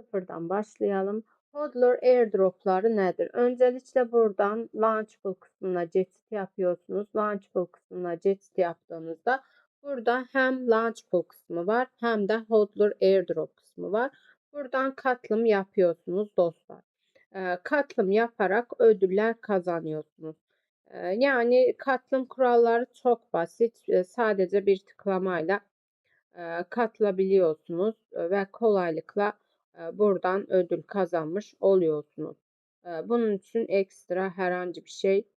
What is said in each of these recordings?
Sıfırdan başlayalım. Hodler airdropları nedir? Öncelikle buradan Launchpool kısmına geçit yapıyorsunuz. Launchpool kısmına geçit yaptığınızda burada hem Launchpool kısmı var hem de Hodler airdrop kısmı var. Buradan katılım yapıyorsunuz dostlar. Katılım yaparak ödüller kazanıyorsunuz. Yani katılım kuralları çok basit. Sadece bir tıklamayla katılabiliyorsunuz ve kolaylıkla buradan ödül kazanmış oluyorsunuz. Bunun için ekstra herhangi bir şey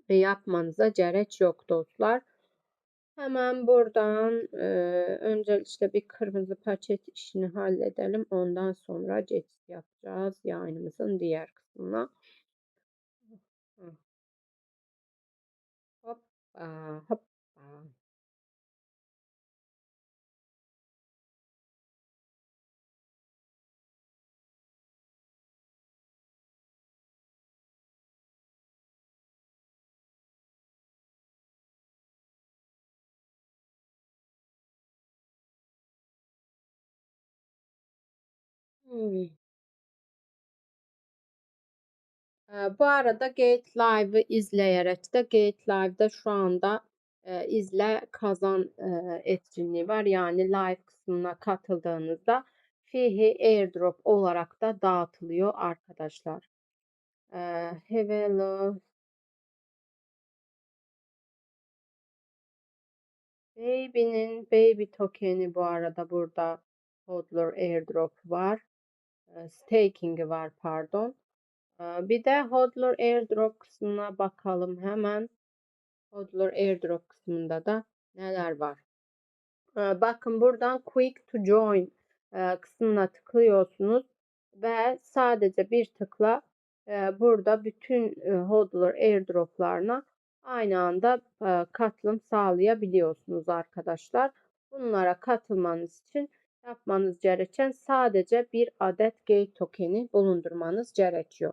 yapmanıza gerek yok dostlar. Hemen buradan öncelikle bir kırmızı paket işini halledelim. Ondan sonra geçiş yapacağız yayınımızın diğer kısmına. Hoppa, hoppa. Hmm. Bu arada Gate Live'ı izleyerek de Gate Live'da şu anda izle kazan etkinliği var. Yani live kısmına katıldığınızda Fihi airdrop olarak da dağıtılıyor arkadaşlar. Hello Baby'nin Baby tokeni bu arada burada Hodler airdrop var. Staking'i var pardon. Bir de Hodler airdrop kısmına bakalım hemen. Hodler airdrop kısmında da neler var? Bakın buradan Quick to Join kısmına tıklıyorsunuz ve sadece bir tıkla burada bütün hodler airdroplarına aynı anda katılım sağlayabiliyorsunuz arkadaşlar. Bunlara katılmanız için yapmanız gereken sadece bir adet Gate tokeni bulundurmanız gerekiyor.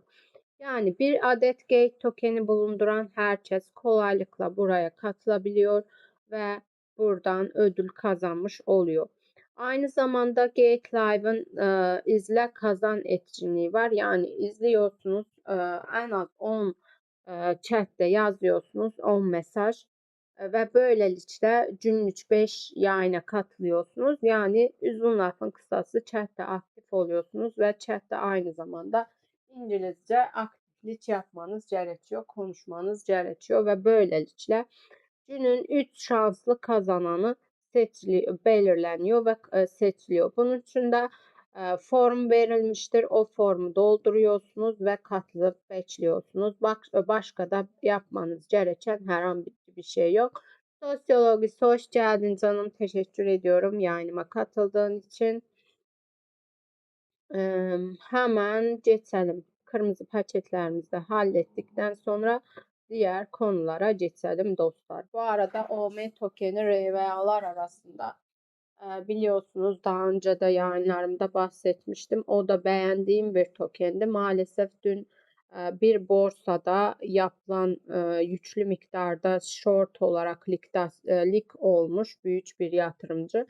Yani bir adet Gate tokeni bulunduran herkes kolaylıkla buraya katılabiliyor ve buradan ödül kazanmış oluyor. Aynı zamanda Gate Live'ın izle kazan etkinliği var. Yani izliyorsunuz en az 10 chatte yazıyorsunuz 10 mesaj ve böylelikle günlük 5 yayına katılıyorsunuz. Yani uzun lafın kısası chatte aktif oluyorsunuz ve chatte aynı zamanda İngilizce aktiflik yapmanız gerekiyor, konuşmanız gerekiyor ve böylelikle günün 3 şanslı kazananı belirleniyor ve seçiliyor. Bunun için de form verilmiştir. O formu dolduruyorsunuz ve katılıp bekliyorsunuz. Başka da yapmanız gereken herhangi bir şey yok. Sosyologisi hoş geldin canım. Teşekkür ediyorum yayınıma katıldığın için. Hemen geçelim. Kırmızı paketlerimizi de hallettikten sonra diğer konulara geçelim dostlar. Bu arada OM tokeni RVA'lar arasında biliyorsunuz daha önce de yayınlarımda bahsetmiştim. O da beğendiğim bir tokendi. Maalesef dün bir borsada yapılan yüklü miktarda short olarak lig olmuş büyük bir yatırımcı.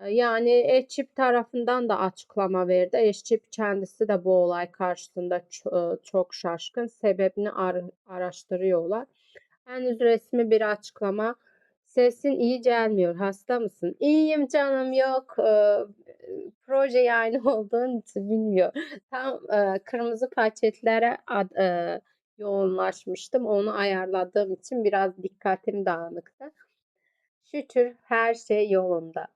Yani eşçip tarafından da açıklama verdi. Eşçip kendisi de bu olay karşısında çok şaşkın. Sebebini araştırıyorlar. Henüz resmi bir açıklama. Sesin iyi gelmiyor. Hasta mısın? İyiyim canım yok. Proje yani olduğun için bilmiyor. Tam kırmızı paketlere yoğunlaşmıştım. Onu ayarladığım için biraz dikkatim dağınıktı. Şükür her şey yolunda.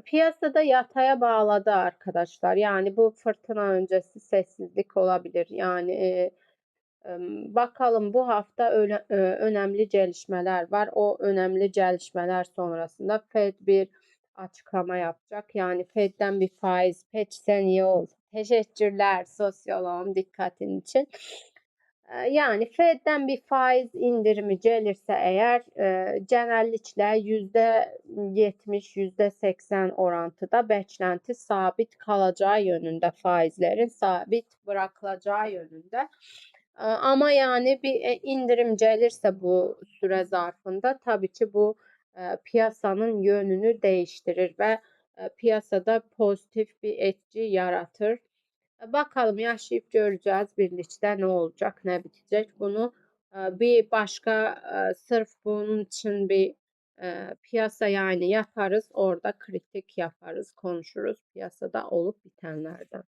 Piyasada yataya bağladı arkadaşlar. Yani bu fırtına öncesi sessizlik olabilir. Yani bakalım bu hafta önemli gelişmeler var. O önemli gelişmeler sonrasında Fed bir açıklama yapacak. Yani Fed'den bir faiz sen iyi ol. Teşekkürler sosyoloğum dikkatin için. Yani Fed'den bir faiz indirimi gelirse eğer genellikle %70, %80 orantıda beklenti sabit kalacağı yönünde faizlerin sabit bırakılacağı yönünde. Ama yani bir indirim gelirse bu süre zarfında tabii ki bu piyasanın yönünü değiştirir ve piyasada pozitif bir etki yaratır. Bakalım yaşayıp göreceğiz birlikte ne olacak, ne bitecek. Bunu bir başka sırf bunun için bir piyasa yani yaparız. Orada kritik yaparız, konuşuruz piyasada olup bitenlerden.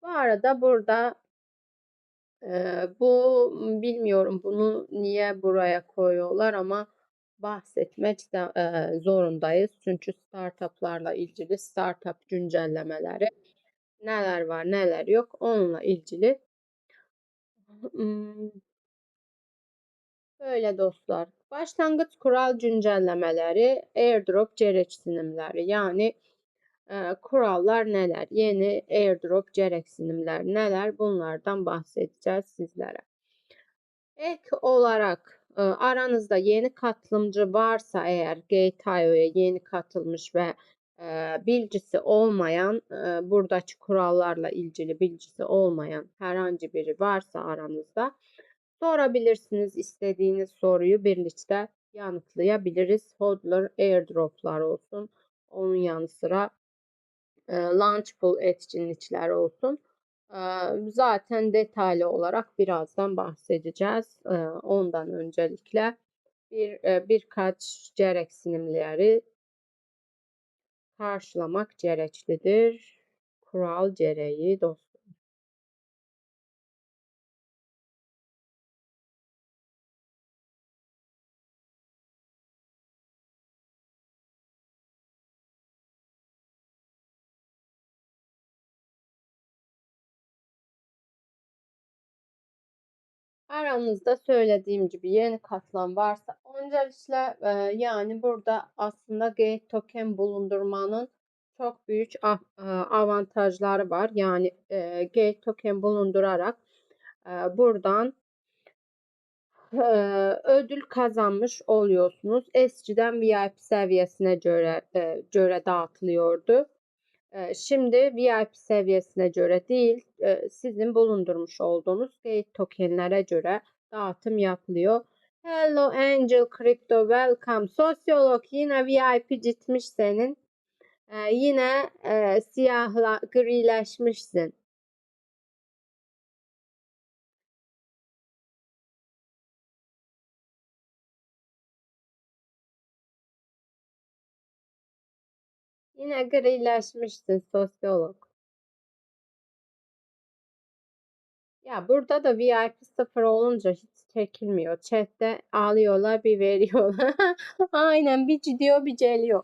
Bu arada burada bu bilmiyorum bunu niye buraya koyuyorlar ama bahsetmek de zorundayız. Çünkü startuplarla ilgili startup güncellemeleri neler var neler yok onunla ilgili. Hmm, Böyle dostlar. Başlangıç kural güncellemeleri, airdrop gereksinimleri yani kurallar neler, yeni airdrop gereksinimler neler bunlardan bahsedeceğiz sizlere. Ek olarak aranızda yeni katılımcı varsa eğer Gate.io'ya yeni katılmış ve bilgisi olmayan, buradaki kurallarla ilgili bilgisi olmayan herhangi biri varsa aranızda sorabilirsiniz. İstediğiniz soruyu birlikte yanıtlayabiliriz. Hodler airdroplar olsun. Onun yanı sıra Launchpool etkinlikler olsun. Zaten detaylı olarak birazdan bahsedeceğiz. Ondan öncelikle birkaç gereksinimleri karşılamak gereklidir. Kural gereği dostum. Aranızda söylediğim gibi yeni katılan varsa öncelikle yani burada aslında Gate token bulundurmanın çok büyük avantajları var. Yani Gate token bulundurarak buradan ödül kazanmış oluyorsunuz. Eskiden VIP seviyesine göre dağıtılıyordu. Şimdi VIP seviyesine göre değil, sizin bulundurmuş olduğunuz Gate tokenlere göre dağıtım yapılıyor. Hello Angel Crypto welcome. Sosyolog yine VIP gitmiş senin. Yine siyahla grileşmişsin. Yine grileşmişsin sosyolog. Ya burada da VIP sıfır olunca hiç çekilmiyor. Chat'te ağlıyorlar bir veriyorlar. Aynen bir gidiyor bir geliyor.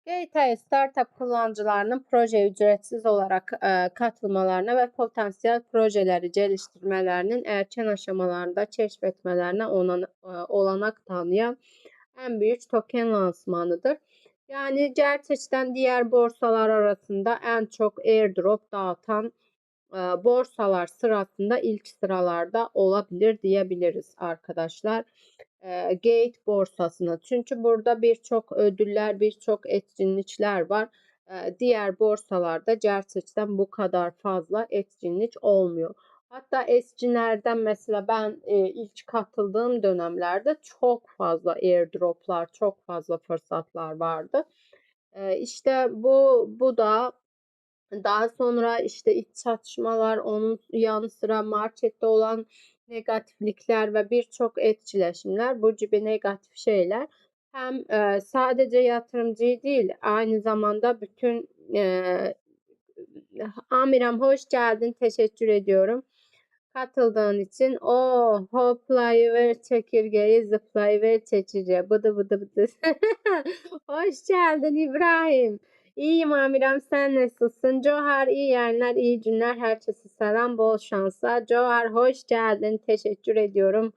GTA Startup kullanıcılarının proje ücretsiz olarak katılmalarına ve potansiyel projeleri geliştirmelerinin erken aşamalarında keşfetmelerine olanak tanıyan en büyük token lansmanıdır. Yani gerçekten diğer borsalar arasında en çok airdrop dağıtan borsalar sırasında ilk sıralarda olabilir diyebiliriz arkadaşlar. Gate borsasına. Çünkü burada birçok ödüller, birçok etkinlikler var. Diğer borsalarda gerçekten bu kadar fazla etkinlik olmuyor. Hatta eskilerden mesela ben ilk katıldığım dönemlerde çok fazla airdroplar, çok fazla fırsatlar vardı. İşte bu da daha sonra işte iç çatışmalar, onun yanı sıra markette olan negatiflikler ve birçok etkileşimler bu gibi negatif şeyler hem sadece yatırımcıyı değil aynı zamanda bütün Amiram hoş geldin. Teşekkür ediyorum. Katıldığın için hoplayıver çekirgeyi zıplayıver çekici. Bıdı bıdı bıdı. Hoş geldin İbrahim. İyiyim Amiram sen nasılsın? Johar iyi yerler iyi günler herkese selam bol şanslar. Johar hoş geldin. Teşekkür ediyorum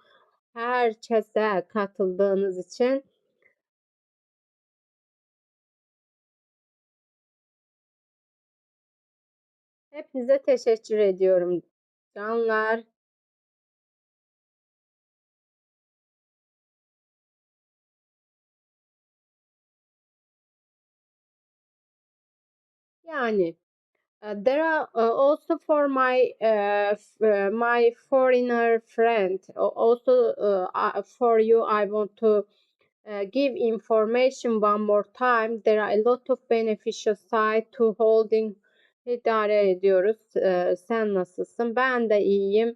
herkese katıldığınız için. Hepinize teşekkür ediyorum. Canlar. Yani there are also for my foreigner friend. Also for you, I want to give information one more time. There are a lot of beneficial side to holding. İdare ediyoruz. Sen nasılsın? Ben de iyiyim.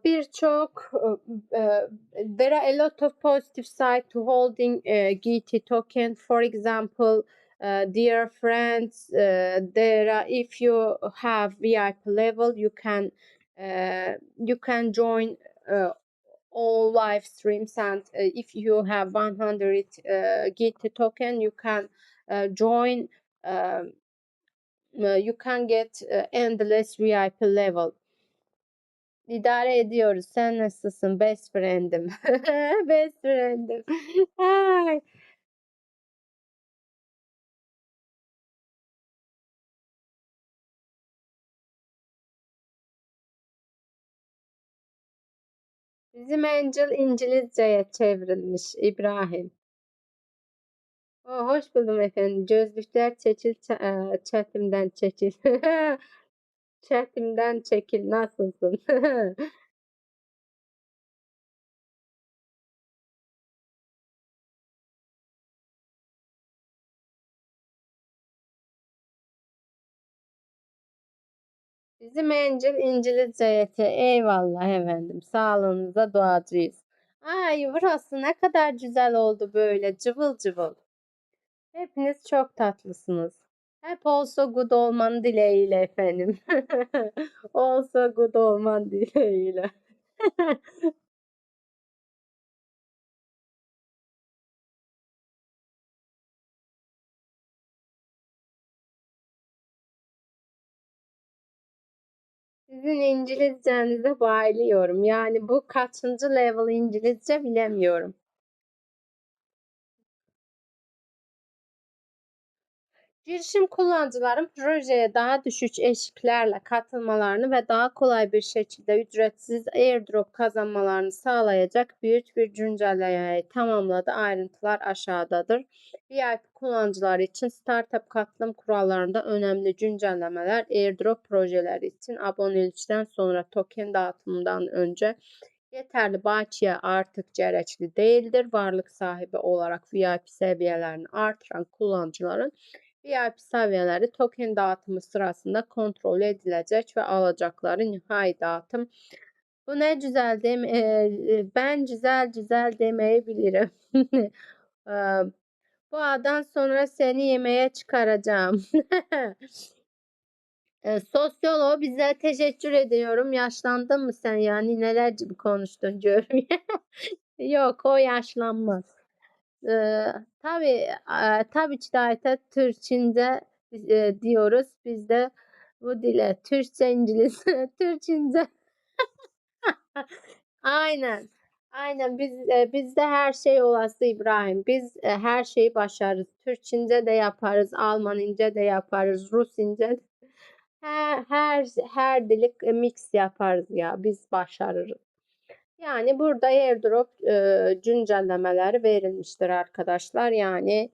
Birçok there are a lot of positive side to holding GT token. For example, dear friends, there are, if you have VIP level, you can join all live streams, and if you have 100 GT token, you can join. Um, you can get endless VIP level. İdare ediyoruz. Sen nasılsın? Best friend'im. Best friend'im. Ay. Bizim Angel İngilizceye çevrilmiş İbrahim. Hoş buldum efendim. Gözlükler çekil, chatimden çekil. Chatimden çekil. Nasılsın? Bizim Angel İngilizceye eyvallah efendim. Sağlığınıza duacıyız. Ay burası ne kadar güzel oldu böyle cıvıl cıvıl. Hepiniz çok tatlısınız. Hep also good olman dileğiyle efendim. Also good olman dileğiyle. Sizin İngilizcenize bayılıyorum. Yani bu kaçıncı level İngilizce bilemiyorum. Girişim kullanıcıların projeye daha düşük eşiklerle katılmalarını ve daha kolay bir şekilde ücretsiz airdrop kazanmalarını sağlayacak büyük bir güncellemeyi tamamladı. Ayrıntılar aşağıdadır. VIP kullanıcılar için startup katılım kurallarında önemli güncellemeler, airdrop projeleri için abonelikten sonra token dağıtımından önce yeterli bakiye artık gerekli değildir. Varlık sahibi olarak VIP seviyelerini artıran kullanıcıların VIP seviyeleri token dağıtımı sırasında kontrol edilecek ve alacakları nihai dağıtım. Bu ne güzel değil mi? Ben güzel güzel demeyebilirim. Bu adan sonra seni yemeğe çıkaracağım. Sosyoloğu bize teşekkür ediyorum. Yaşlandın mı sen yani neler gibi konuştun diyorum. Yok o yaşlanmaz. Tabii tabii ki de Ayta Türkçince diyoruz. Biz de bu dile Türkçe İngiliz Türkçince aynen. Aynen bizde her şey olası İbrahim. Biz her şeyi başarırız. Türkçince de yaparız, Almanince de yaparız, Rusince her dili mix yaparız ya. Biz başarırız. Yani burada airdrop güncellemeleri verilmiştir arkadaşlar. Yani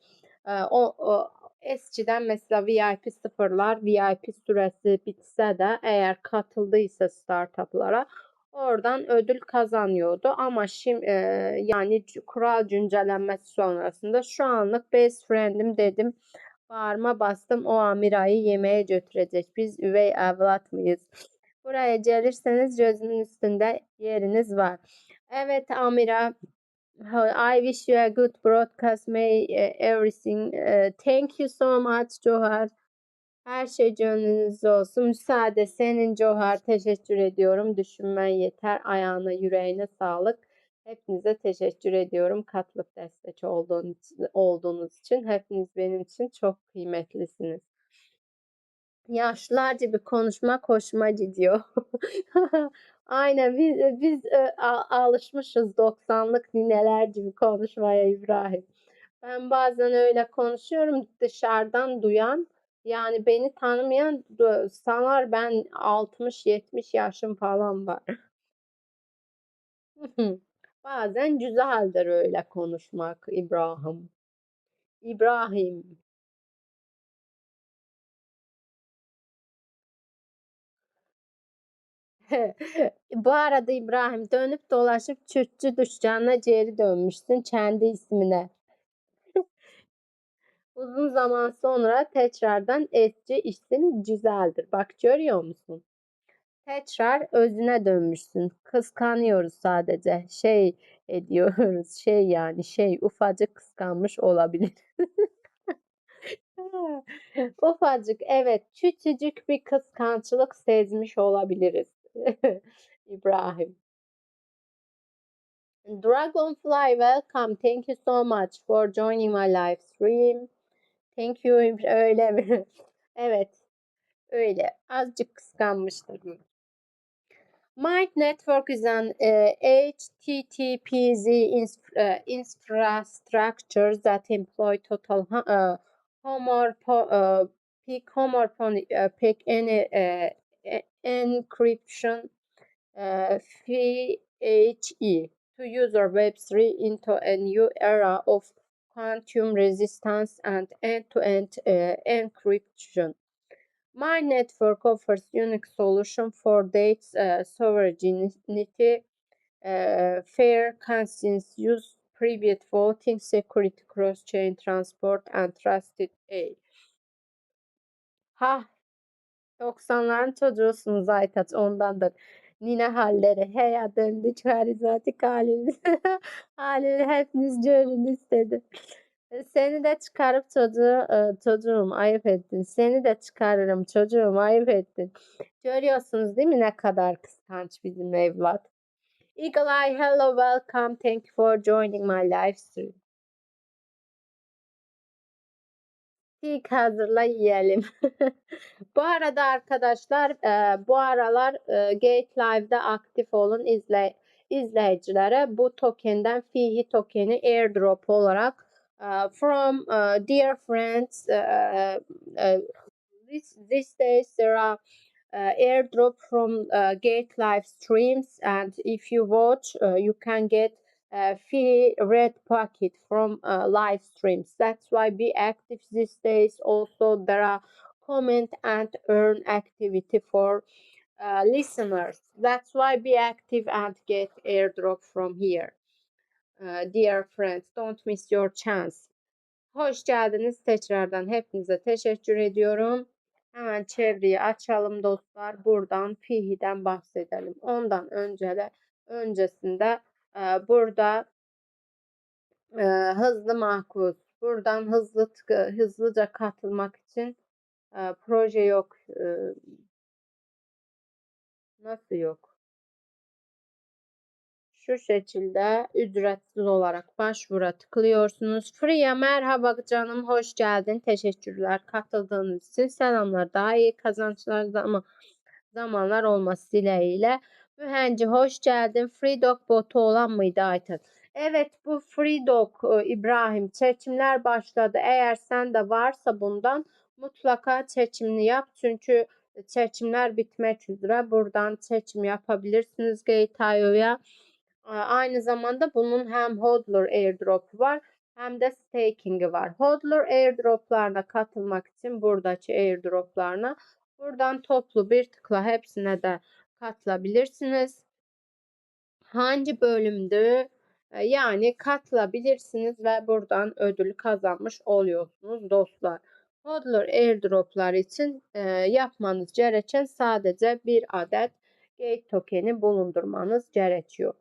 o eskiden mesela VIP sıfırlar VIP süresi bitse de eğer katıldıysa startuplara oradan ödül kazanıyordu. Ama şimdi yani kural güncellenmesi sonrasında şu anlık best friend'im dedim. Bağırma bastım o Amira'yı yemeğe götürecek. Biz üvey evlat mıyız? Buraya gelirseniz gözümün üstünde yeriniz var. Evet Amira. I wish you a good broadcast. May everything. Thank you so much Johar. Her şey gönlünüzde olsun. Müsaade senin Johar. Teşekkür ediyorum. Düşünmen yeter. Ayağına yüreğine sağlık. Hepinize teşekkür ediyorum. Katılıp destek olduğunuz için. Hepiniz benim için çok kıymetlisiniz. Yaşlılar gibi konuşmak hoşuma gidiyor. Aynen biz alışmışız 90'lık nineler gibi konuşmaya İbrahim. Ben bazen öyle konuşuyorum dışarıdan duyan yani beni tanımayan sanar ben 60-70 yaşım falan var. Bazen güzeldir öyle konuşmak İbrahim. İbrahim. Bu arada İbrahim dönüp dolaşıp Çürtçü dükkanına geri dönmüşsün kendi ismine. Uzun zaman sonra tekrardan eski isim güzeldir. Bak görüyor musun? Tekrar özüne dönmüşsün. Kıskanıyoruz sadece. Şey ediyoruz. Şey yani şey ufacık kıskanmış olabilir. Ufacık evet küçücük bir kıskançlık sezmiş olabiliriz. İbrahim. Dragonfly, welcome. Thank you so much for joining my live stream. Thank you. Öyle mi? Evet, öyle. Azıcık kıskanmıştır. Mind network is an HTTPS infrastructure that employ total peak any encryption PHE to user Web3 into a new era of quantum resistance and end-to-end encryption. My network offers unique solution for data sovereignty, fair consensus, private voting, security, cross-chain transport, and trusted AI. Ha 90'ların çocuğusunuz Aytaç ondandır. Nine halleri. He ya döndü karizmatik halini. halini hepiniz görün istedim. Seni de çıkarıp çocuğum ayıp ettin. Seni de çıkarırım çocuğum ayıp ettin. Görüyorsunuz değil mi ne kadar kıskanç bizim evlat. Eagle Eye hello welcome. Thank you for joining my live stream. İlk hazırla yiyelim. Bu arada arkadaşlar bu aralar Gate Live'da aktif olun izleyicilere bu tokenden Fihi tokeni airdrop olarak from dear friends these days there are airdrop from Gate live streams, and if you watch you can get free red pocket from live streams. That's why be active these days. Also there are comment and earn activity for listeners. That's why be active and get airdrop from here. Dear friends, don't miss your chance. Hoş geldiniz tekrardan. Hepinize teşekkür ediyorum. Hemen çevreyi açalım dostlar. Buradan Fihi'den bahsedelim. Ondan öncesinde burada hızlı mahkus. Buradan hızlıca katılmak için proje yok. Nasıl yok? Şu şekilde ücretsiz olarak başvura tıklıyorsunuz. Free'ye merhaba canım hoş geldin. Teşekkürler katıldığınız için. Selamlar. Daha iyi kazançlar zamanlar olması dileğiyle. Mühenci hoş geldin. FreeDoc botu olan mıydı Ayten? Evet bu FreeDoc İbrahim seçimler başladı. Eğer sen de varsa bundan mutlaka seçimini yap. Çünkü seçimler bitmek üzere. Buradan seçim yapabilirsiniz Gate.io'ya. Aynı zamanda bunun hem hodler airdrop'u var hem de staking'i var. Hodler airdrop'larına katılmak için buradaki airdrop'larına buradan toplu bir tıkla hepsine de katılabilirsiniz. Hangi bölümdü? Yani katılabilirsiniz ve buradan ödül kazanmış oluyorsunuz dostlar. Hodler airdrop'lar için yapmanız gereken sadece bir adet gate tokeni bulundurmanız gerekiyor.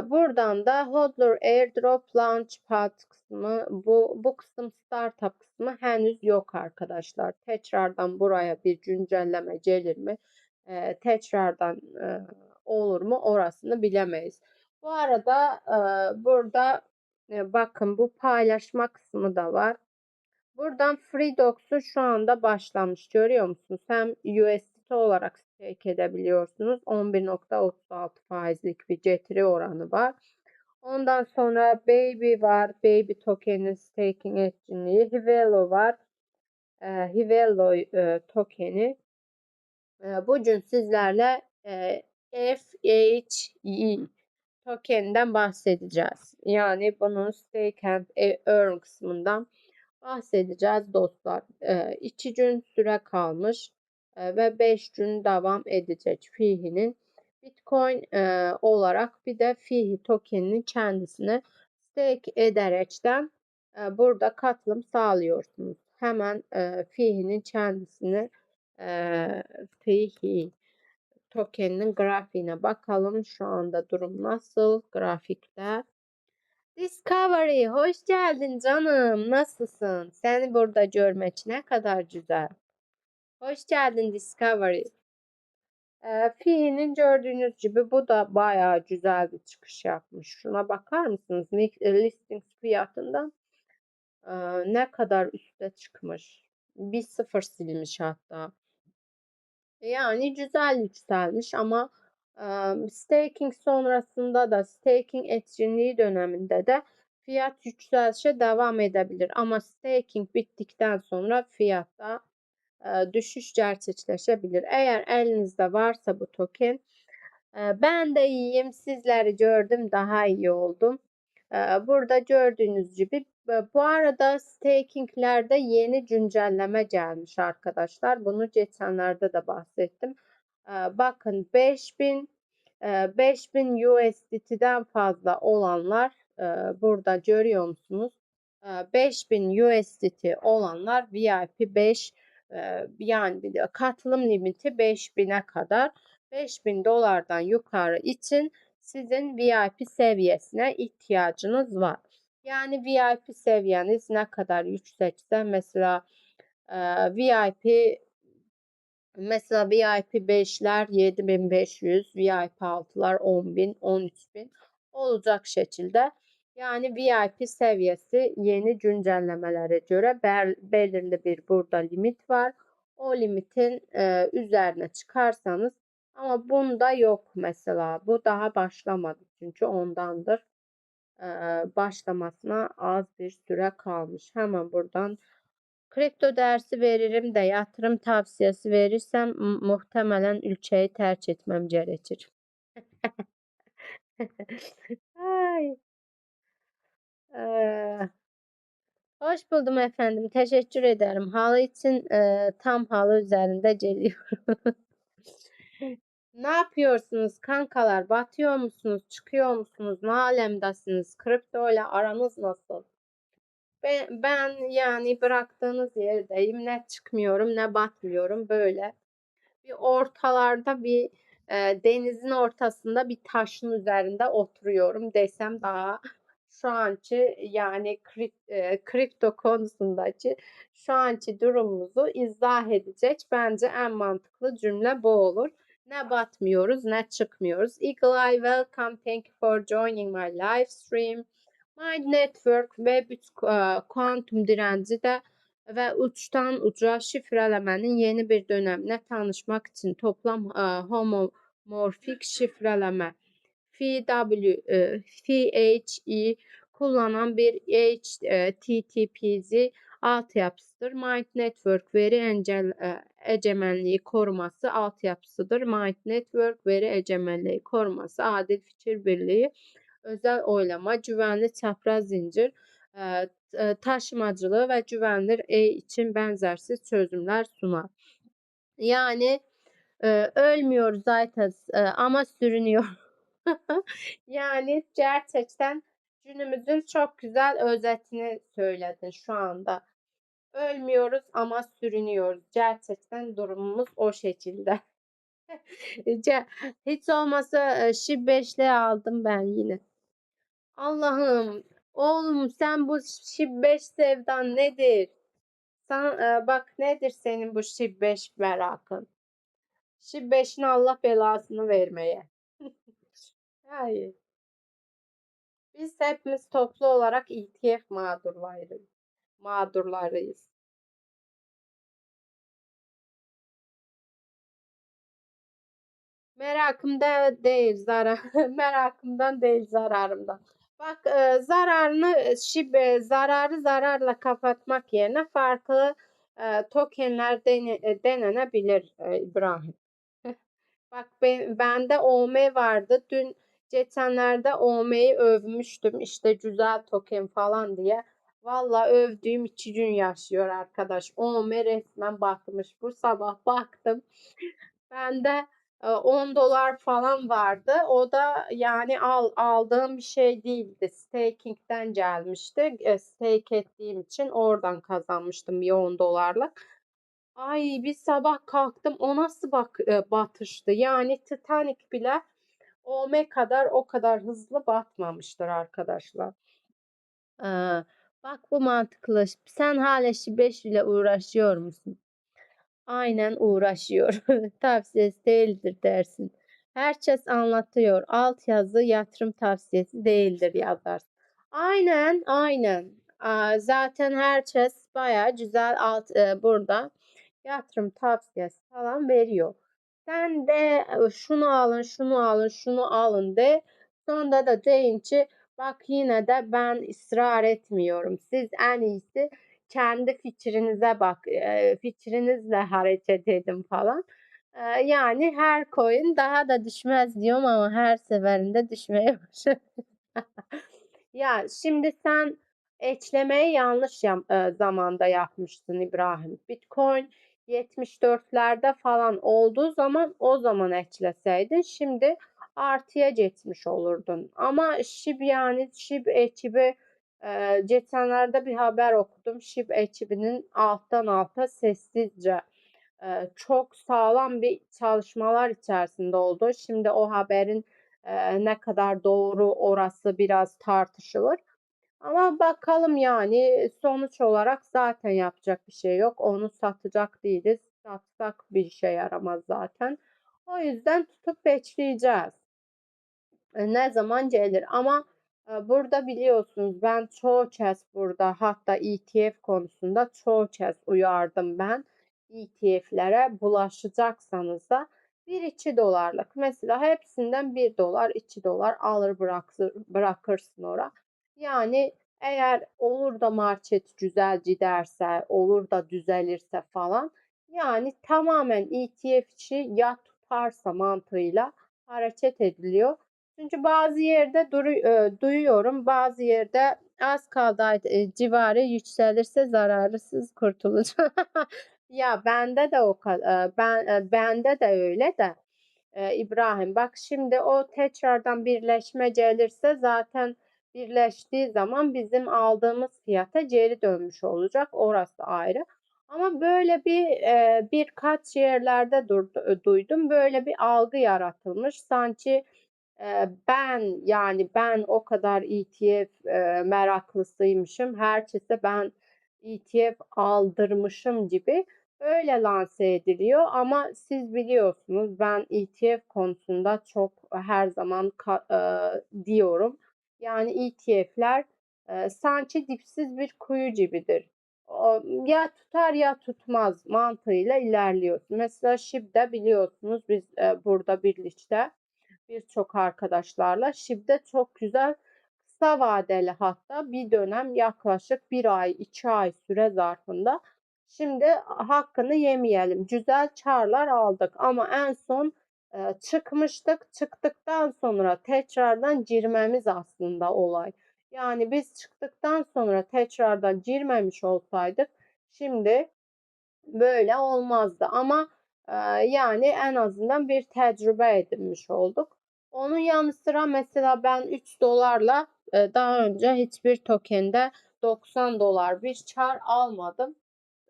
Buradan da Hodler Airdrop Launchpad kısmı bu kısım startup kısmı henüz yok arkadaşlar. Tekrardan buraya bir güncelleme gelir mi? Tekrardan olur mu? Orasını bilemeyiz. Bu arada burada bakın bu paylaşma kısmı da var. Buradan FreeDocs'u şu anda başlamış. Görüyor musunuz? Hem USDT olarak stake edebiliyorsunuz. 11,36 faizlik bir getiri oranı var. Ondan sonra Baby var. Baby token'in staking etkinliği. Hivelo var. Hivelo tokeni. Bugün sizlerle FHE token'den bahsedeceğiz. Yani bunun stake and earn kısmından bahsedeceğiz dostlar. 2 gün süre kalmış. ve 5 gün devam edecek Fihi'nin. Bitcoin olarak bir de Fihi tokeninin kendisini stake ederekten burada katılım sağlıyorsunuz. Hemen Fihi'nin kendisini Fihi tokeninin grafiğine bakalım. Şu anda durum nasıl grafikte? Discovery, hoş geldin canım. Nasılsın? Seni burada görmek ne kadar güzel. Hoş geldin Discovery. Fi'nin gördüğünüz gibi bu da bayağı güzel bir çıkış yapmış. Şuna bakar mısınız? Listings fiyatından ne kadar üste çıkmış. Bir sıfır silmiş hatta. Yani güzel yükselmiş ama staking sonrasında da staking etkinliği döneminde de fiyat yükselişe devam edebilir. Ama staking bittikten sonra fiyatta düşüş gerçekleşebilir. Eğer elinizde varsa bu token, ben de iyiyim, sizleri gördüm, daha iyi oldum. Burada gördüğünüz gibi bu arada stakinglerde yeni güncelleme gelmiş arkadaşlar. Bunu geçenlerde de bahsettim. Bakın 5000 USDT'den fazla olanlar burada görüyor musunuz? 5000 USDT olanlar VIP 5 yani bir de katılım limiti 5000'e kadar. 5000 dolardan yukarı için sizin VIP seviyesine ihtiyacınız var. Yani VIP seviyeniz ne kadar yüksekse mesela VIP mesela VIP 5'ler 7500, VIP 6'lar 10.000, 13.000 olacak şekilde. Yani VIP seviyesi yeni güncellemelere göre belirli bir burada limit var. O limitin üzerine çıkarsanız ama bunda yok mesela. Bu daha başlamadı çünkü ondandır. Başlamasına az bir süre kalmış. Hemen buradan kripto dersi veririm de yatırım tavsiyesi verirsem muhtemelen ülkeyi terk etmem gerekir. Ay, eee, hoş buldum efendim. Teşekkür ederim. Halı için tam halı üzerinde geliyorum. Ne yapıyorsunuz kankalar? Batıyor musunuz? Çıkıyor musunuz? Ne alemdasınız? Kripto ile aranız nasıl? Ben yani bıraktığınız yerdeyim. Ne çıkmıyorum ne batmıyorum. Böyle bir ortalarda bir denizin ortasında bir taşın üzerinde oturuyorum desem daha şu anki yani kripto konusundaki şu anki durumumuzu izah edecek bence en mantıklı cümle bu olur. Ne batmıyoruz ne çıkmıyoruz. Eagle Eye welcome. Thank you for joining my live stream. Mind Network ve kuantum direnci de ve uçtan uca şifrələmənin yeni bir döneminə tanışmak için toplam homomorfik şifreleme PHE kullanan bir HTTPS altyapısıdır. Mind Network veri egemenliği koruması altyapısıdır. Mind Network veri egemenliği koruması, adil fikir birliği, özel oylama, güvenli çapraz zincir, taşımacılığı ve güvenilir için benzersiz çözümler sunar. Yani ölmüyoruz zaten ama sürünüyor. Yani gerçekten günümüzün çok güzel özetini söyledin şu anda. Ölmüyoruz ama sürünüyoruz. Gerçekten durumumuz o şekilde. Hiç olmasa şib 5'li aldım ben yine. Allah'ım, oğlum sen bu şib 5 sevdan nedir? Sen bak nedir senin bu şib 5 merakın? Şib 5'in Allah belasını vermeye. Hayır. Biz hepimiz toplu olarak ETF mağdurlarıyız. Merakımda değil zarar merakımdan değil zararımdan. Bak zararını zararı zararla kapatmak yerine farklı tokenler denenebilir İbrahim. Bak bende OM vardı. Dün geçenlerde OM'yi övmüştüm. İşte güzel token falan diye. Valla övdüğüm 2 gün yaşıyor arkadaş. OME resmen batmış. Bu sabah baktım. Bende $10 falan vardı. O da yani aldığım bir şey değildi. Staking'den gelmişti. Stake ettiğim için oradan kazanmıştım bir $10'lık. Ay bir sabah kalktım o nasıl batıştı. Yani Titanic bile OME kadar o kadar hızlı batmamıştır arkadaşlar. Aa, bak bu mantıklı. Sen hala şibeş ile uğraşıyor musun? Aynen uğraşıyor. Tavsiyesi değildir dersin. Herkes anlatıyor. Altyazı yatırım tavsiyesi değildir yazarsın. Aynen, aynen. Zaten herkes bayağı güzel burada yatırım tavsiyesi falan veriyor. Sen de şunu alın, şunu alın, şunu alın de. Sonunda da deyince bak yine de ben ısrar etmiyorum. Siz en iyisi kendi fikrinize bak, fikrinizle hareket edin falan. Yani her coin daha da düşmez diyorum ama her seferinde düşmeye başladı. Ya şimdi sen eklemeyi yanlış zamanda yapmışsın İbrahim. Bitcoin 74'lerde falan olduğu zaman o zaman ekleseydin şimdi artıya geçmiş olurdun. Ama SHIB yani SHIB ekibi geçenlerde bir haber okudum. SHIB ekibinin alttan alta sessizce çok sağlam bir çalışmalar içerisinde oldu. Şimdi o haberin ne kadar doğru orası biraz tartışılır. Ama bakalım yani sonuç olarak zaten yapacak bir şey yok. Onu satacak değiliz. Satsak bir işe yaramaz zaten. O yüzden tutup bekleyeceğiz. Ne zaman gelir ama burada biliyorsunuz ben çoğu kez burada hatta ETF konusunda çoğu kez uyardım ben. ETF'lere bulaşacaksanız da 1-2 dolarlık mesela hepsinden $1 $2 alır bırakırsın oraya. Yani eğer olur da market güzel giderse olur da düzelirse falan yani tamamen ETF'çi ya tutarsa mantığıyla hareket ediliyor. Çünkü bazı yerde duyuyorum, bazı yerde az kaldı civarı yükselirse zararlısız kurtulacak. Ya bende de o kadar, bende de öyle de İbrahim bak şimdi o tekrardan birleşme gelirse zaten birleştiği zaman bizim aldığımız fiyata geri dönmüş olacak. Orası ayrı. Ama böyle birkaç yerlerde duydum. Böyle bir algı yaratılmış. Sanki ben o kadar ETF meraklısıymışım. Herkese ben ETF aldırmışım gibi öyle lanse ediliyor. Ama siz biliyorsunuz ben ETF konusunda çok her zaman diyorum. Yani ETF'ler sanki dipsiz bir kuyu gibidir. Ya tutar ya tutmaz mantığıyla ilerliyorsun. Mesela SHIB'de biliyorsunuz biz burada birlikte birçok arkadaşlarla SHIB'de çok güzel kısa vadeli hatta bir dönem yaklaşık 1 ay 2 ay süre zarfında şimdi hakkını yemeyelim. Güzel karlar aldık ama en son çıkmıştık. Çıktıktan sonra tekrardan girmemiz aslında olay. Yani biz çıktıktan sonra tekrardan girmemiş olsaydık şimdi böyle olmazdı ama yani en azından bir tecrübe edinmiş olduk. Onun yanı sıra mesela ben $3'la daha önce hiçbir tokende $90 bir kar almadım.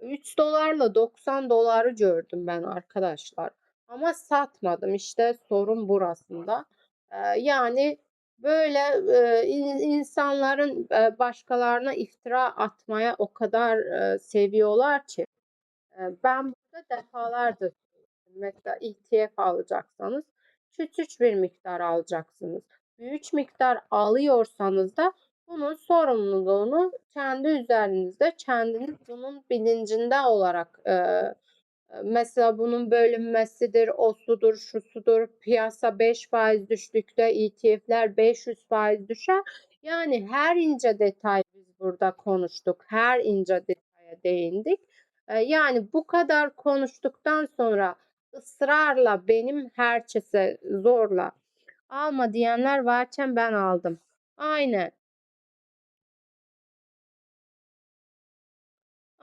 $3'la $90 gördüm ben arkadaşlar. Ama satmadım. İşte sorun burasında. Yani böyle insanların başkalarına iftira atmaya o kadar seviyorlar ki. Ben burada defalarca söyledim. Mesela ETF alacaksanız küçük bir miktar alacaksınız. Büyük miktar alıyorsanız da bunun sorumluluğunu kendi üzerinizde, kendiniz bunun bilincinde olarak mesela bunun bölünmesidir, o sudur, şu sudur, piyasa 5% düştükte ETF'ler 500% düşer. Yani her ince detay biz burada konuştuk. Her ince detaya değindik. Yani bu kadar konuştuktan sonra ısrarla benim herkese zorla alma diyenler varken ben aldım. Aynen.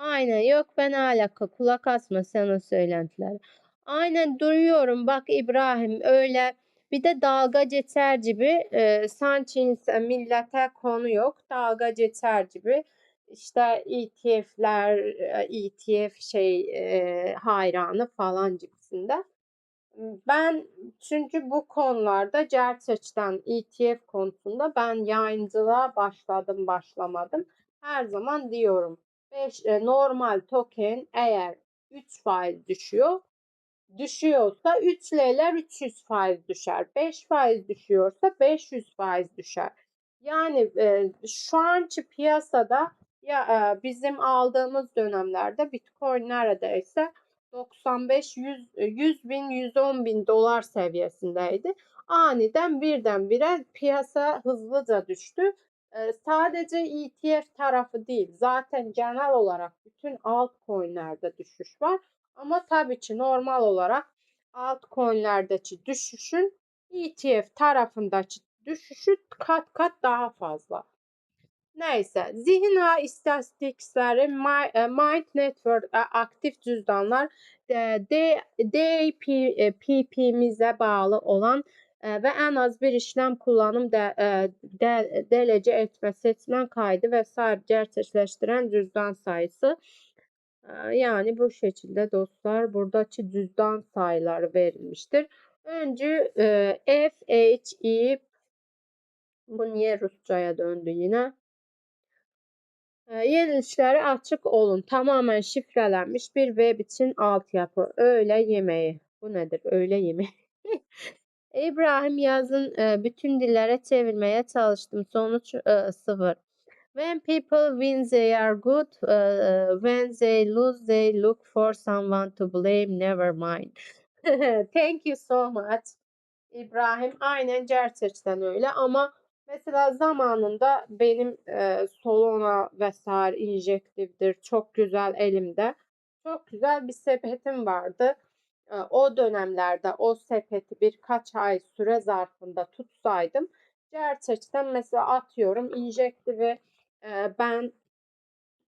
Aynen, yok ben alaka, kulak asma sen o söylentilere. Aynen duyuyorum bak İbrahim, öyle bir de dalga geçer gibi sanki insan, millete konu yok, dalga geçer gibi işte ETF'ler, ETF hayranı falan gibisinden. Ben çünkü bu konularda gerçekten ETF konusunda ben yayıncılığa başladım başlamadım. Her zaman diyorum normal token eğer 3% düşüyorsa 3 L'ler 300 faiz düşer. 5 faiz düşüyorsa 500 faiz düşer. Yani şu anki piyasada ya bizim aldığımız dönemlerde Bitcoin neredeyse 95 bin 110 bin dolar seviyesindeydi. Aniden birdenbire piyasa hızlıca düştü. Sadece ETF tarafı değil, zaten genel olarak bütün altcoin'lerde düşüş var. Ama tabii ki normal olarak altcoin'lerdeki düşüşün ETF tarafındaki düşüşü kat kat daha fazla. Neyse, zihin ağ istatistikleri, Mind Network aktif cüzdanlar, DPP'mize bağlı olan ve en az bir işlem kullanım delece etme, seçmen kaydı vesaire gerçekleştiren cüzdan sayısı. Yani bu şekilde dostlar buradaki cüzdan sayıları verilmiştir. Önce FHE, bu niye Rusçaya döndü yine? Yenilişlere açık olun. Tamamen şifrelenmiş bir web için altyapı. Öğle yemeği. Bu nedir? Öğle yemeği. İbrahim yazın bütün dillere çevirmeye çalıştım. Sonuç 0. When people win they are good. When they lose they look for someone to blame. Never mind. Thank you so much. İbrahim, aynen gerçekten öyle ama mesela zamanında benim Solana vesaire injektiftir çok güzel elimde. Çok güzel bir sepetim vardı. O dönemlerde o sepeti birkaç ay süre zarfında tutsaydım gerçekten mesela atıyorum injektifi ben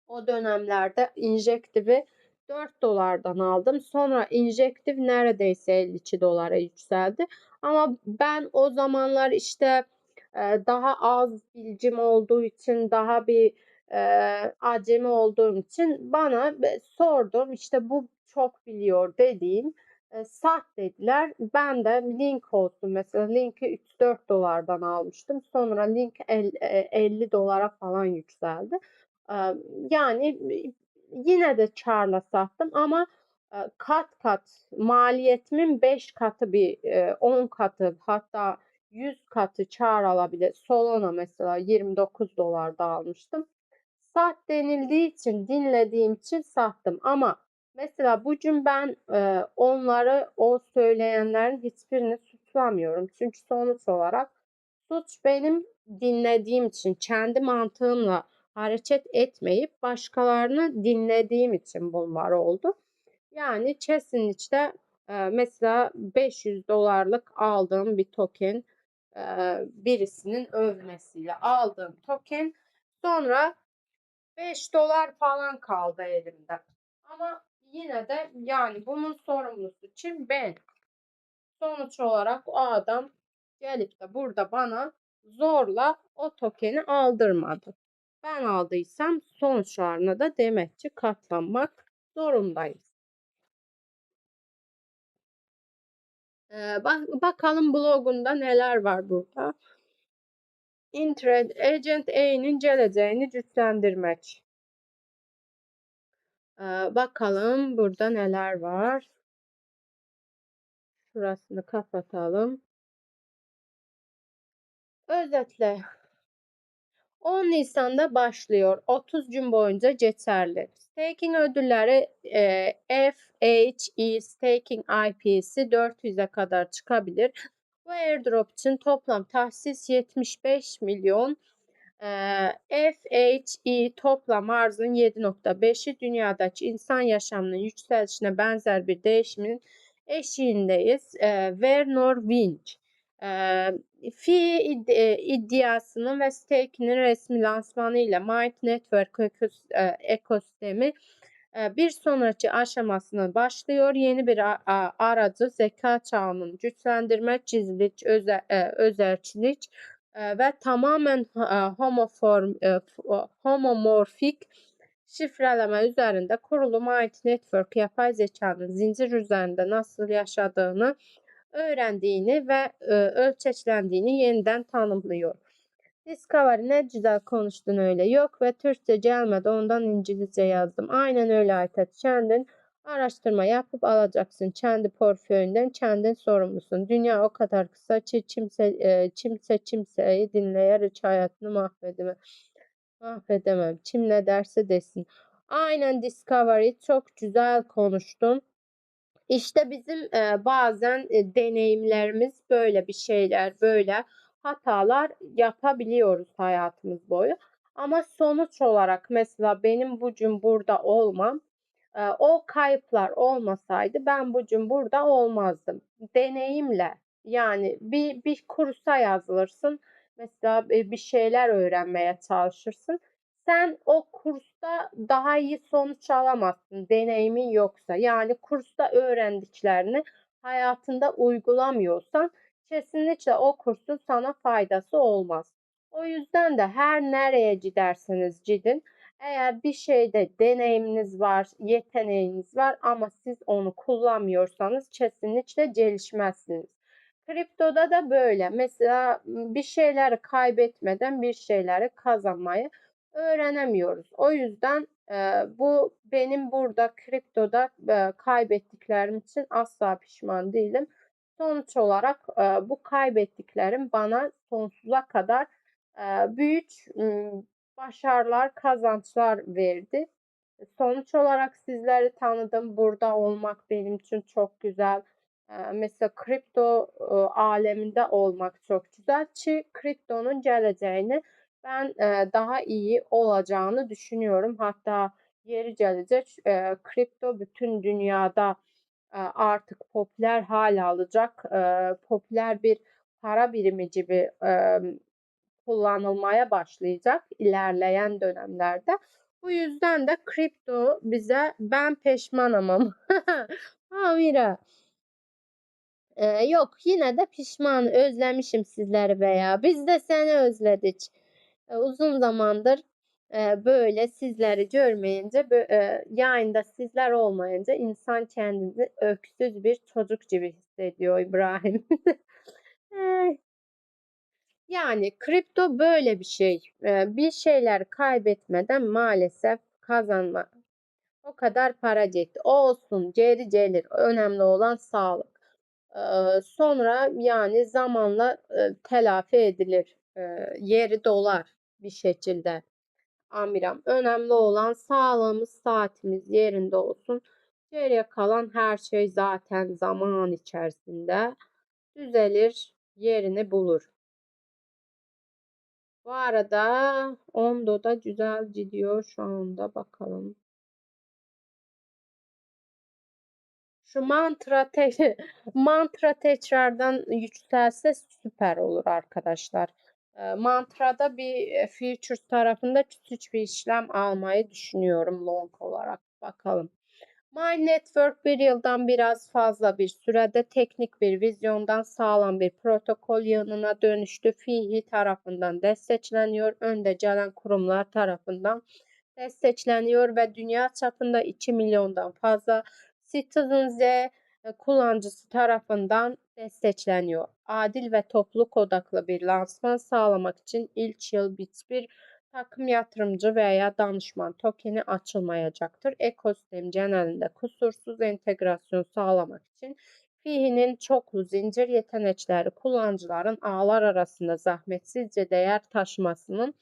o dönemlerde injektifi 4 dolardan aldım. Sonra injektif neredeyse 52 dolara yükseldi. Ama ben o zamanlar işte daha az bilgim olduğu için, daha bir e, acemi olduğum için bana sordum. İşte bu çok biliyor dediğim sat dediler. Ben de link olsun mesela linki 3-4 dolardan almıştım. Sonra link 50 dolara falan yükseldi. Yani yine de karla sattım ama kat kat maliyetimin 5 katı 10 katı hatta 100 katı kar alabilir. Solana mesela 29 dolarda almıştım. Sat denildiği için dinlediğim için sattım ama mesela bugün ben onları o söyleyenlerin hiçbirini suçlamıyorum. Çünkü sonuç olarak suç benim dinlediğim için kendi mantığımla hareket etmeyip başkalarını dinlediğim için bunlar oldu. Yani kesinlikle mesela 500 dolarlık aldığım bir token birisinin övmesiyle aldığım token sonra 5 dolar falan kaldı elimde. Ama yine de yani bunun sorumlusu kim? Ben. Sonuç olarak o adam gelip de burada bana zorla o tokeni aldırmadı. Ben aldıysam sonuçlarına da demek ki katlanmak zorundayız. Bakalım blogunda neler var burada. Intrade Agent A'nin geleceğini güçlendirmek. Bakalım burada neler var. Şurasını kapatalım. Özetle 10 Nisan'da başlıyor. 30 gün boyunca geçerli. Staking ödülleri FHE Staking IP'si 400'e kadar çıkabilir. Bu airdrop için toplam tahsis 75 milyon. FHE toplam arzın 7.5'i dünyadaki insan yaşamının yükselişine benzer bir değişimin eşiğindeyiz. Vernor Winch Fi iddiasının ve stake'inin resmi lansmanı ile Mind Network ekosistemi bir sonraki aşamasına başlıyor. Yeni bir aracı zeka çağının güçlendirme, gizlilik, özerçilik ve tamamen homomorfik şifreleme üzerinde kurulu Mighty Network yapay zekanın zincir üzerinde nasıl yaşadığını öğrendiğini ve ölçeklendiğini yeniden tanımlıyor. Discovery ne güzel konuştun öyle. Yok ve Türkçe gelmedi ondan İngilizce yazdım. Aynen öyle Aytaç. Kendin araştırma yapıp alacaksın. Kendi portföyünden kendin sorumlusun. Dünya o kadar kısa ki kimse kimseyi dinleyerek hayatını mahvedemem. Kim ne derse desin. Aynen Discovery çok güzel konuştun. İşte bizim bazen deneyimlerimiz böyle bir şeyler, böyle hatalar yapabiliyoruz hayatımız boyu. Ama sonuç olarak mesela benim bugün burada olmam, o kayıplar olmasaydı ben bugün burada olmazdım. Deneyimle yani bir kursa yazılırsın. Mesela bir şeyler öğrenmeye çalışırsın. Sen o kursta daha iyi sonuç alamazsın deneyimin yoksa. Yani kursta öğrendiklerini hayatında uygulamıyorsan kesinlikle o kursun sana faydası olmaz. O yüzden de her nereye giderseniz gidin, eğer bir şeyde deneyiminiz var, yeteneğiniz var ama siz onu kullanmıyorsanız kesinlikle gelişmezsiniz. Kriptoda da böyle. Mesela bir şeyleri kaybetmeden bir şeyleri kazanmayı öğrenemiyoruz. O yüzden bu benim burada kriptoda kaybettiklerim için asla pişman değilim. Sonuç olarak bu kaybettiklerim bana sonsuza kadar büyük başarılar, kazançlar verdi. Sonuç olarak sizleri tanıdım. Burada olmak benim için çok güzel. Mesela kripto aleminde olmak çok güzel ki kriptonun geleceğini ben daha iyi olacağını düşünüyorum. Hatta yeri gelecek kripto bütün dünyada artık popüler hal alacak. Popüler bir para birimi gibi kullanılmaya başlayacak ilerleyen dönemlerde. Bu yüzden de kripto bize ben peşmanım ama. Amira. Yok yine de pişman özlemişim sizleri veya biz de seni özledik. Uzun zamandır böyle sizleri görmeyince yayında sizler olmayınca insan kendini öksüz bir çocuk gibi hissediyor İbrahim. Yani kripto böyle bir şey. Bir şeyler kaybetmeden maalesef kazanma. O kadar para gitti. Olsun, geri gelir. Önemli olan sağlık. Sonra yani zamanla telafi edilir. Yeri dolar bir şekilde. Amiram. Önemli olan sağlığımız, saatimiz yerinde olsun. Geriye kalan her şey zaten zaman içerisinde düzelir, yerini bulur. Bu arada Ondo da güzel gidiyor şu anda bakalım. Şu mantra tekrardan yükselse süper olur arkadaşlar. Mantra'da bir futures tarafında küçük bir işlem almayı düşünüyorum long olarak. Bakalım. My Network bir yıldan biraz fazla bir sürede teknik bir vizyondan sağlam bir protokol yığınına dönüştü. Fihi tarafından destekleniyor. Önde gelen kurumlar tarafından destekleniyor ve dünya çapında 2 milyondan fazla Citizen Z kullanıcısı tarafından destekleniyor. Adil ve topluluk odaklı bir lansman sağlamak için ilk yıl hiçbir takım yatırımcı veya danışman tokeni açılmayacaktır. Ekosistem genelinde kusursuz entegrasyon sağlamak için Fihi'nin çoklu zincir yetenekleri kullanıcıların ağlar arasında zahmetsizce değer taşımasının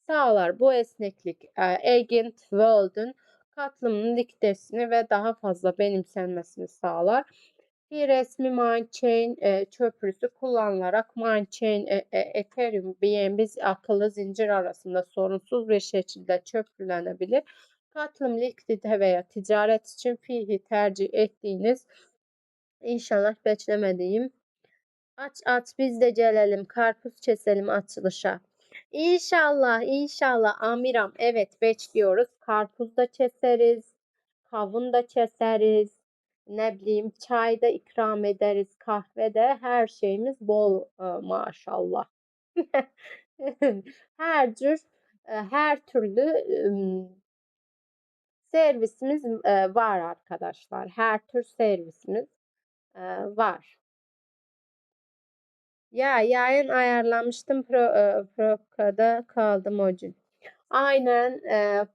sağlar. Bu esneklik Agent World'ün katılımının likiditesini ve daha fazla benimsenmesini sağlar. Bir resmi Mindchain köprüsü kullanılarak Mindchain, Ethereum, BNB akıllı zincir arasında sorunsuz bir şekilde köprülenebilir. Katılım, likidite veya ticaret için fihi tercih ettiğiniz inşallah beklemediğim aç biz de gelelim karpuz keselim açılışa. İnşallah inşallah Amiram evet bekliyoruz. Karpuz da keseriz. kavun da keseriz. Ne bileyim çay da ikram ederiz. Kahve de her şeyimiz bol maşallah. Her tür her türlü servisimiz var arkadaşlar. Her tür servisimiz var. Ya yayın ayarlamıştım. Pro'da kaldım o gün. Aynen e,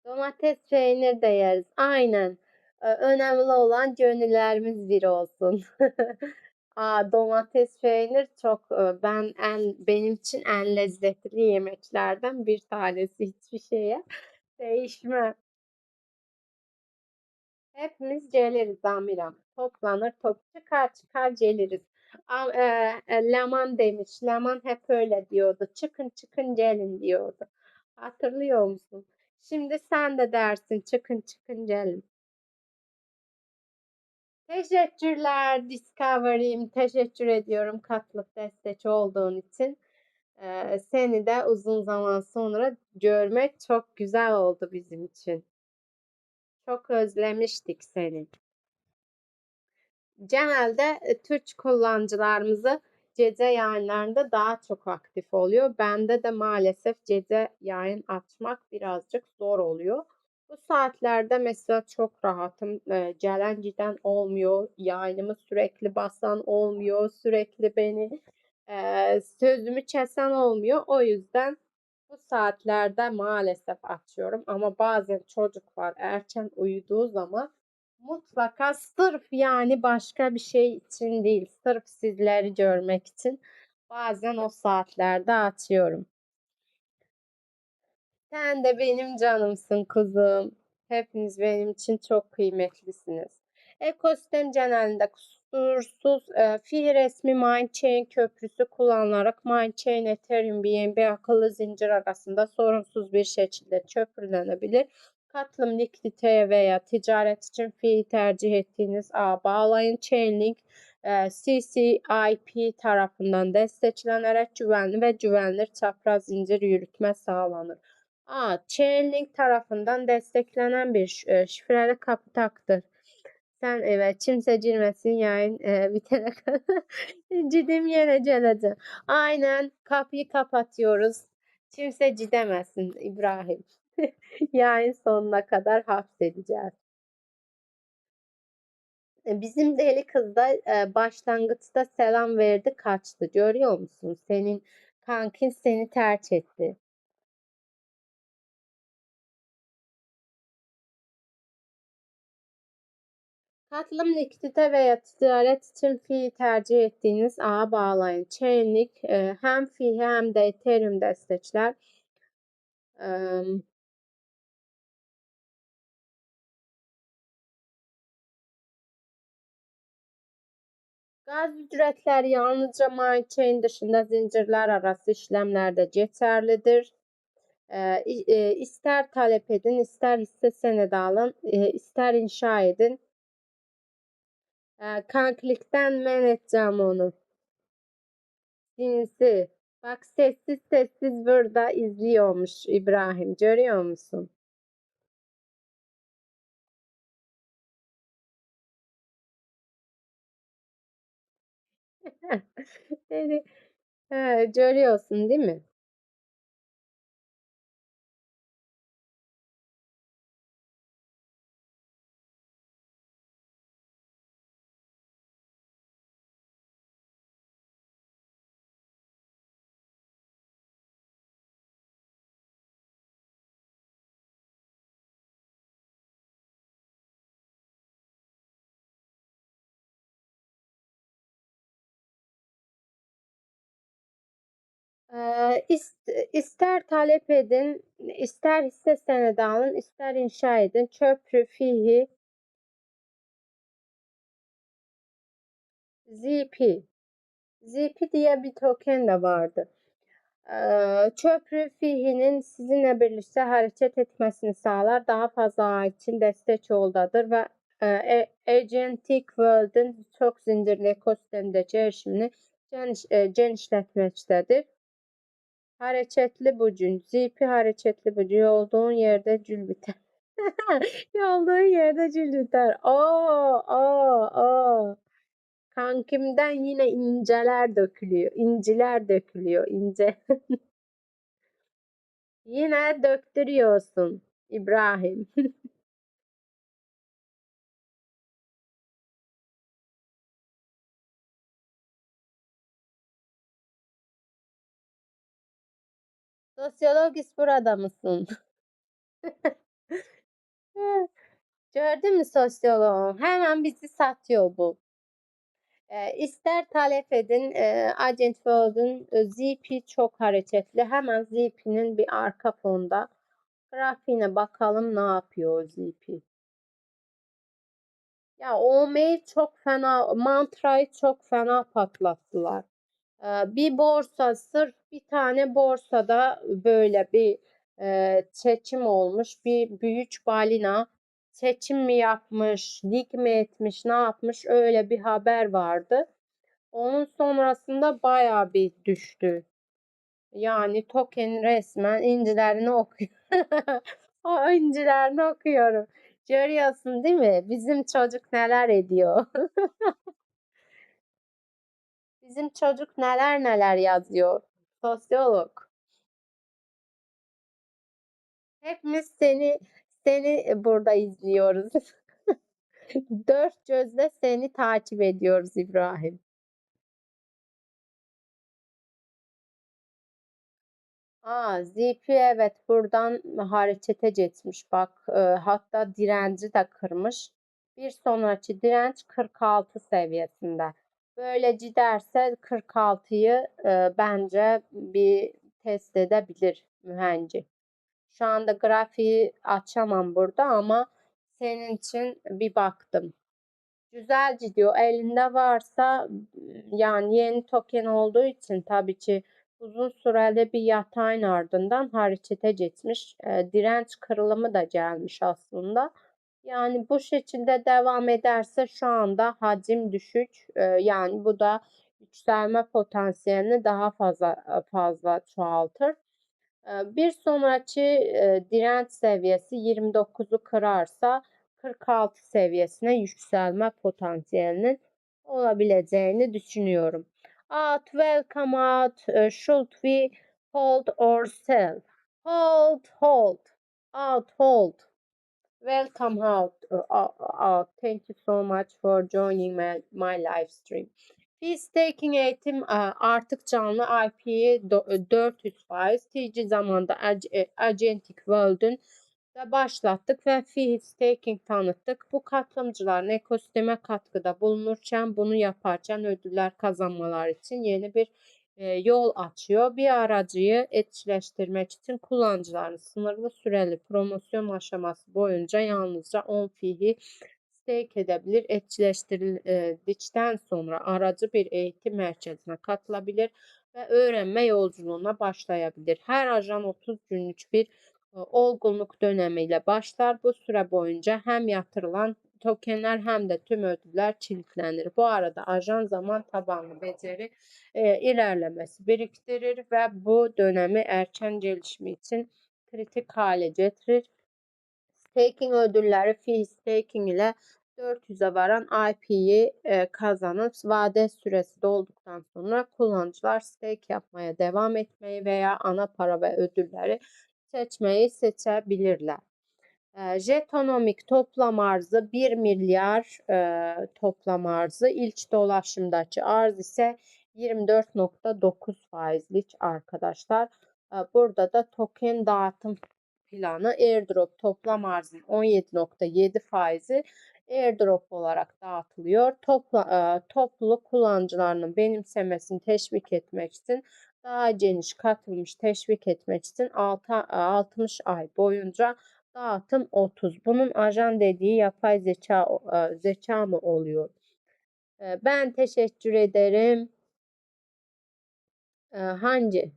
domates peynir de yeriz. Aynen. Önemli olan gönüllerimiz bir olsun. Domates peynir çok benim için en lezzetli yemeklerden bir tanesi. Hiçbir şeye değişmez. Hepimiz geliriz amiram. Toplanır, çıkar çıkar geliriz. Leman demiş. Leman hep öyle diyordu. Çıkın çıkın gelin diyordu. Hatırlıyor musun? Şimdi sen de dersin çıkın çıkın gelin. Teşekkürler Discovery'im. Teşekkür ediyorum katılıp destek olduğun için. Seni de uzun zaman sonra görmek çok güzel oldu bizim için. Çok özlemiştik seni. Genelde Türk kullanıcılarımızı gece yayınlarında daha çok aktif oluyor. Bende de maalesef gece yayın açmak birazcık zor oluyor. Bu saatlerde mesela çok rahatım. Gelen giden olmuyor. Yayınımı sürekli basan olmuyor. Sürekli beni sözümü kesen olmuyor. O yüzden bu saatlerde maalesef açıyorum. Ama bazen çocuk var erken uyuduğu zaman mutlaka sırf yani başka bir şey için değil, sırf sizleri görmek için bazen o saatlerde açıyorum. Sen de benim canımsın kuzum. Hepiniz benim için çok kıymetlisiniz. Ekosistem genelinde kusursuz fi resmi Mindchain köprüsü kullanılarak Mindchain, Ethereum, BNB akıllı zincir arasında sorunsuz bir şekilde köprülenebilir. Katılım likiditeye veya ticaret için fi'yi tercih ettiğiniz ağa bağlayın. Chainlink CCIP tarafından desteklenerek güvenli ve güvenilir çapraz zincir yürütme sağlanır. Chainlink tarafından desteklenen bir şifreli kapı taktır. Sen evet kimse girmesin yayın bitene kadar. Cidim yere geleceğim. Aynen kapıyı kapatıyoruz. Kimse gidemesin İbrahim. Yayın sonuna kadar hapsedeceğiz. Bizim deli kız da başlangıçta selam verdi kaçtı. Görüyor musun? Senin kankin seni terk etti. Katılım likidite veya ticaret için fi'yi tercih ettiğiniz ağa bağlayın. Chainlink hem fi hem de Ethereum destekler. Gaz ücretleri yalnızca MyChain dışında zincirler arası işlemlerde geçerlidir. İster talep edin, ister hisse senedi alın, ister inşa edin. Kankilikten men edeceğim onu. Sinsi. Bak sessiz sessiz burada izliyormuş İbrahim. Görüyor musun? Dedi, görüyorsun değil mi? İster talep edin, ister hisse senedi alın, ister inşa edin. Köprü, fihi, ZP. ZP diye bir token de vardı. Köprü fihinin sizinle birlikte hareket etmesini sağlar. Daha fazla ağ için destek yoldadır ve Agentic World'ün çok zincirli ekosistemdeki erişimini genişletmektedir. Hareketli bucun, zipi hareketli bucu olduğun yerde cül biter. Olduğun yerde cül biter. Oo. Kankimden yine inceler dökülüyor. İnciler dökülüyor. İnce. Yine döktürüyorsun İbrahim. Sosyologist burada mısın? Gördün mü sosyoloğu? Hemen bizi satıyor bu. İster talep edin, Agent World'un ZP çok hareketli. Hemen ZP'nin bir arka fonda grafiğine bakalım ne yapıyor ZP. Ya o mail çok fena, mantrayı çok fena patlattılar. Bir borsa sırf bir tane borsada böyle bir seçim olmuş. Bir büyük balina seçim mi yapmış, lig mi etmiş, ne yapmış öyle bir haber vardı. Onun sonrasında bayağı bir düştü. Yani token resmen incilerini okuyor. O incilerini okuyorum. Görüyorsun değil mi? Bizim çocuk neler ediyor. Bizim çocuk neler neler yazıyor. Sosyolog. Hepimiz seni burada izliyoruz. Dört gözle seni takip ediyoruz İbrahim. ZP evet buradan harekete geçmiş. Bak hatta direnci de kırmış. Bir sonraki direnç 46 seviyesinde. Böyle giderse 46'yı bence bir test edebilir mühenci. Şu anda grafiği açamam burada ama senin için bir baktım. Güzel gidiyor. Elinde varsa yani yeni token olduğu için tabii ki uzun süreli bir yatayın ardından harekete geçmiş. Direnç kırılımı da gelmiş aslında. Yani bu şekilde devam ederse şu anda hacim düşük. Yani bu da yükselme potansiyelini daha fazla çoğaltır. Bir sonraki direnç seviyesi 29'u kırarsa 46 seviyesine yükselme potansiyelinin olabileceğini düşünüyorum. Welcome out. Should we hold or sell? Hold. Hold. Welcome out. Thank you so much for joining my live stream. Fee staking eğitim artık canlı IP'yi 400 TC zamanda Agentic World'ün da başlattık ve fee staking tanıttık. Bu katılımcıların ekosisteme katkıda bulunurken bunu yaparken ödüller kazanmalar için yeni bir yol açıyor. Bir aracıyı etkileştirmek için kullanıcıların sınırlı süreli promosyon aşaması boyunca yalnızca 10 fihi stake edebilir. Etkileştirildikten sonra aracı bir eğitim merkezine katılabilir ve öğrenme yolculuğuna başlayabilir. Her ajan 30 günlük bir olgunluk dönemiyle başlar. Bu süre boyunca hem yatırılan tokenler hem de tüm ödüller kilitlenir. Bu arada ajan zaman tabanlı beceri ilerlemesi biriktirir ve bu dönemi erken gelişimi için kritik hale getirir. Staking ödülleri fee staking ile 400'e varan IP'yi kazanıp vade süresi dolduktan sonra kullanıcılar stake yapmaya devam etmeyi veya ana para ve ödülleri seçmeyi seçebilirler. Jetonomik toplam arzı 1 milyar toplam arzı. İlk dolaşımdaki arz ise 24,9 faizlik arkadaşlar. Burada da token dağıtım planı airdrop toplam arzın 17,7 faizi airdrop olarak dağıtılıyor. Topluluk kullanıcılarının benimsemesini teşvik etmek için daha geniş katılmış teşvik etmek için 60 ay boyunca dağıtım 30. Bunun ajan dediği yapay zeka mı oluyor? Ben teşekkür ederim. Hangi?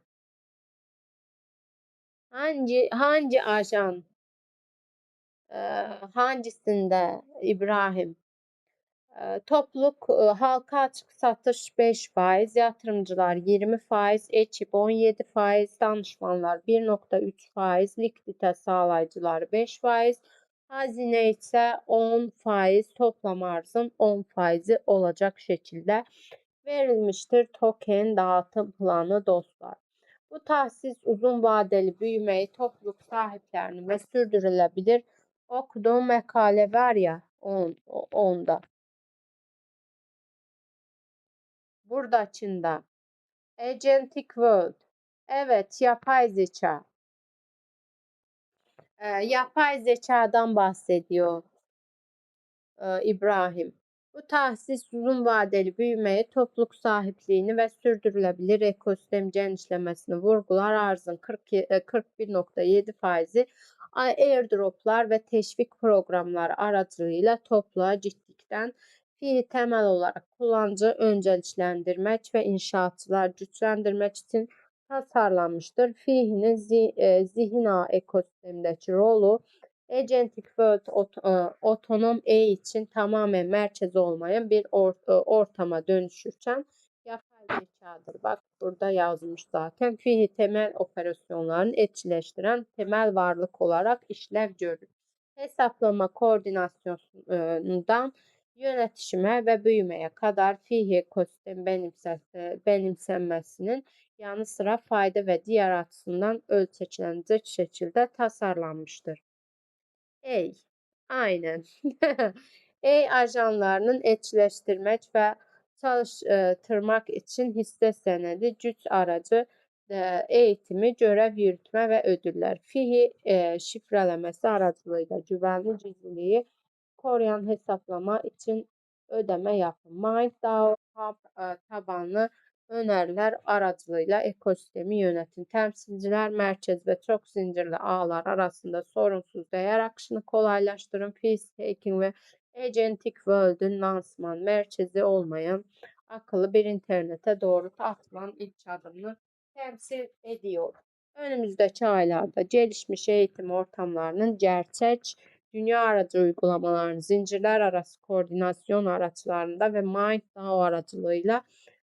Hangi ajan? Hangisinde İbrahim? Topluluk, halka açık satış 5%, yatırımcılar 20%, ekip 17%, danışmanlar 1,3%, likidite sağlayıcılar 5%, hazine ise 10%, toplam arzın 10%'i olacak şekilde verilmiştir token dağıtım planı dostlar. Bu tahsis uzun vadeli büyümeyi, topluluk sahiplerinin ve sürdürülebilir okuduğum makale var ya onda. Burada Çin'de. Agentic World. Evet, yapay zeka. Yapay zekadan bahsediyor İbrahim. Bu tahsis uzun vadeli büyümeye, topluluk sahipliğini ve sürdürülebilir ekosistem genişlemesini vurgular. Arzın 41,7 faizi airdroplar ve teşvik programları aracılığıyla topluğa gittikten fiili temel olarak kullanıcı önceliklendirmek ve inşaatçılar güçlendirmek için tasarlanmıştır. Fiilinin zihin ağı ekosistemdeki rolu Agentic World otonom için tamamen merkezi olmayan bir ortama dönüşürken yapay zekadır. Bak burada yazmış zaten. Fiili temel operasyonlarını etkileştiren temel varlık olarak işlev görür. Hesaplama koordinasyonundan yönetişime ve büyümeye kadar fiili ekosistem benimsenmesinin yanı sıra fayda ve diğer açısından ölçeklenecek şekilde tasarlanmıştır. Ey, aynen. Ajanlarının etkileştirmek ve çalıştırmak için hisse senedi, güç aracı, eğitimi, görev yürütme ve ödüller. Fihi şifrelemesi aracılığıyla güvenli gizliliği koruyan hesaplama için ödeme yapın. MindDAO tabanlı öneriler aracılığıyla ekosistemi yönetin. Temsilciler merkez ve çok zincirli ağlar arasında sorunsuz değer akışını kolaylaştırın. Peacemaking ve Agentic World'ün lansman merkezi olmayan akıllı bir internete doğru atılan ilk adımını temsil ediyor. Önümüzdeki aylarda gelişmiş eğitim ortamlarının gerçek dünya aracı uygulamaların zincirler arası koordinasyon araçlarında ve MindDAO aracılığıyla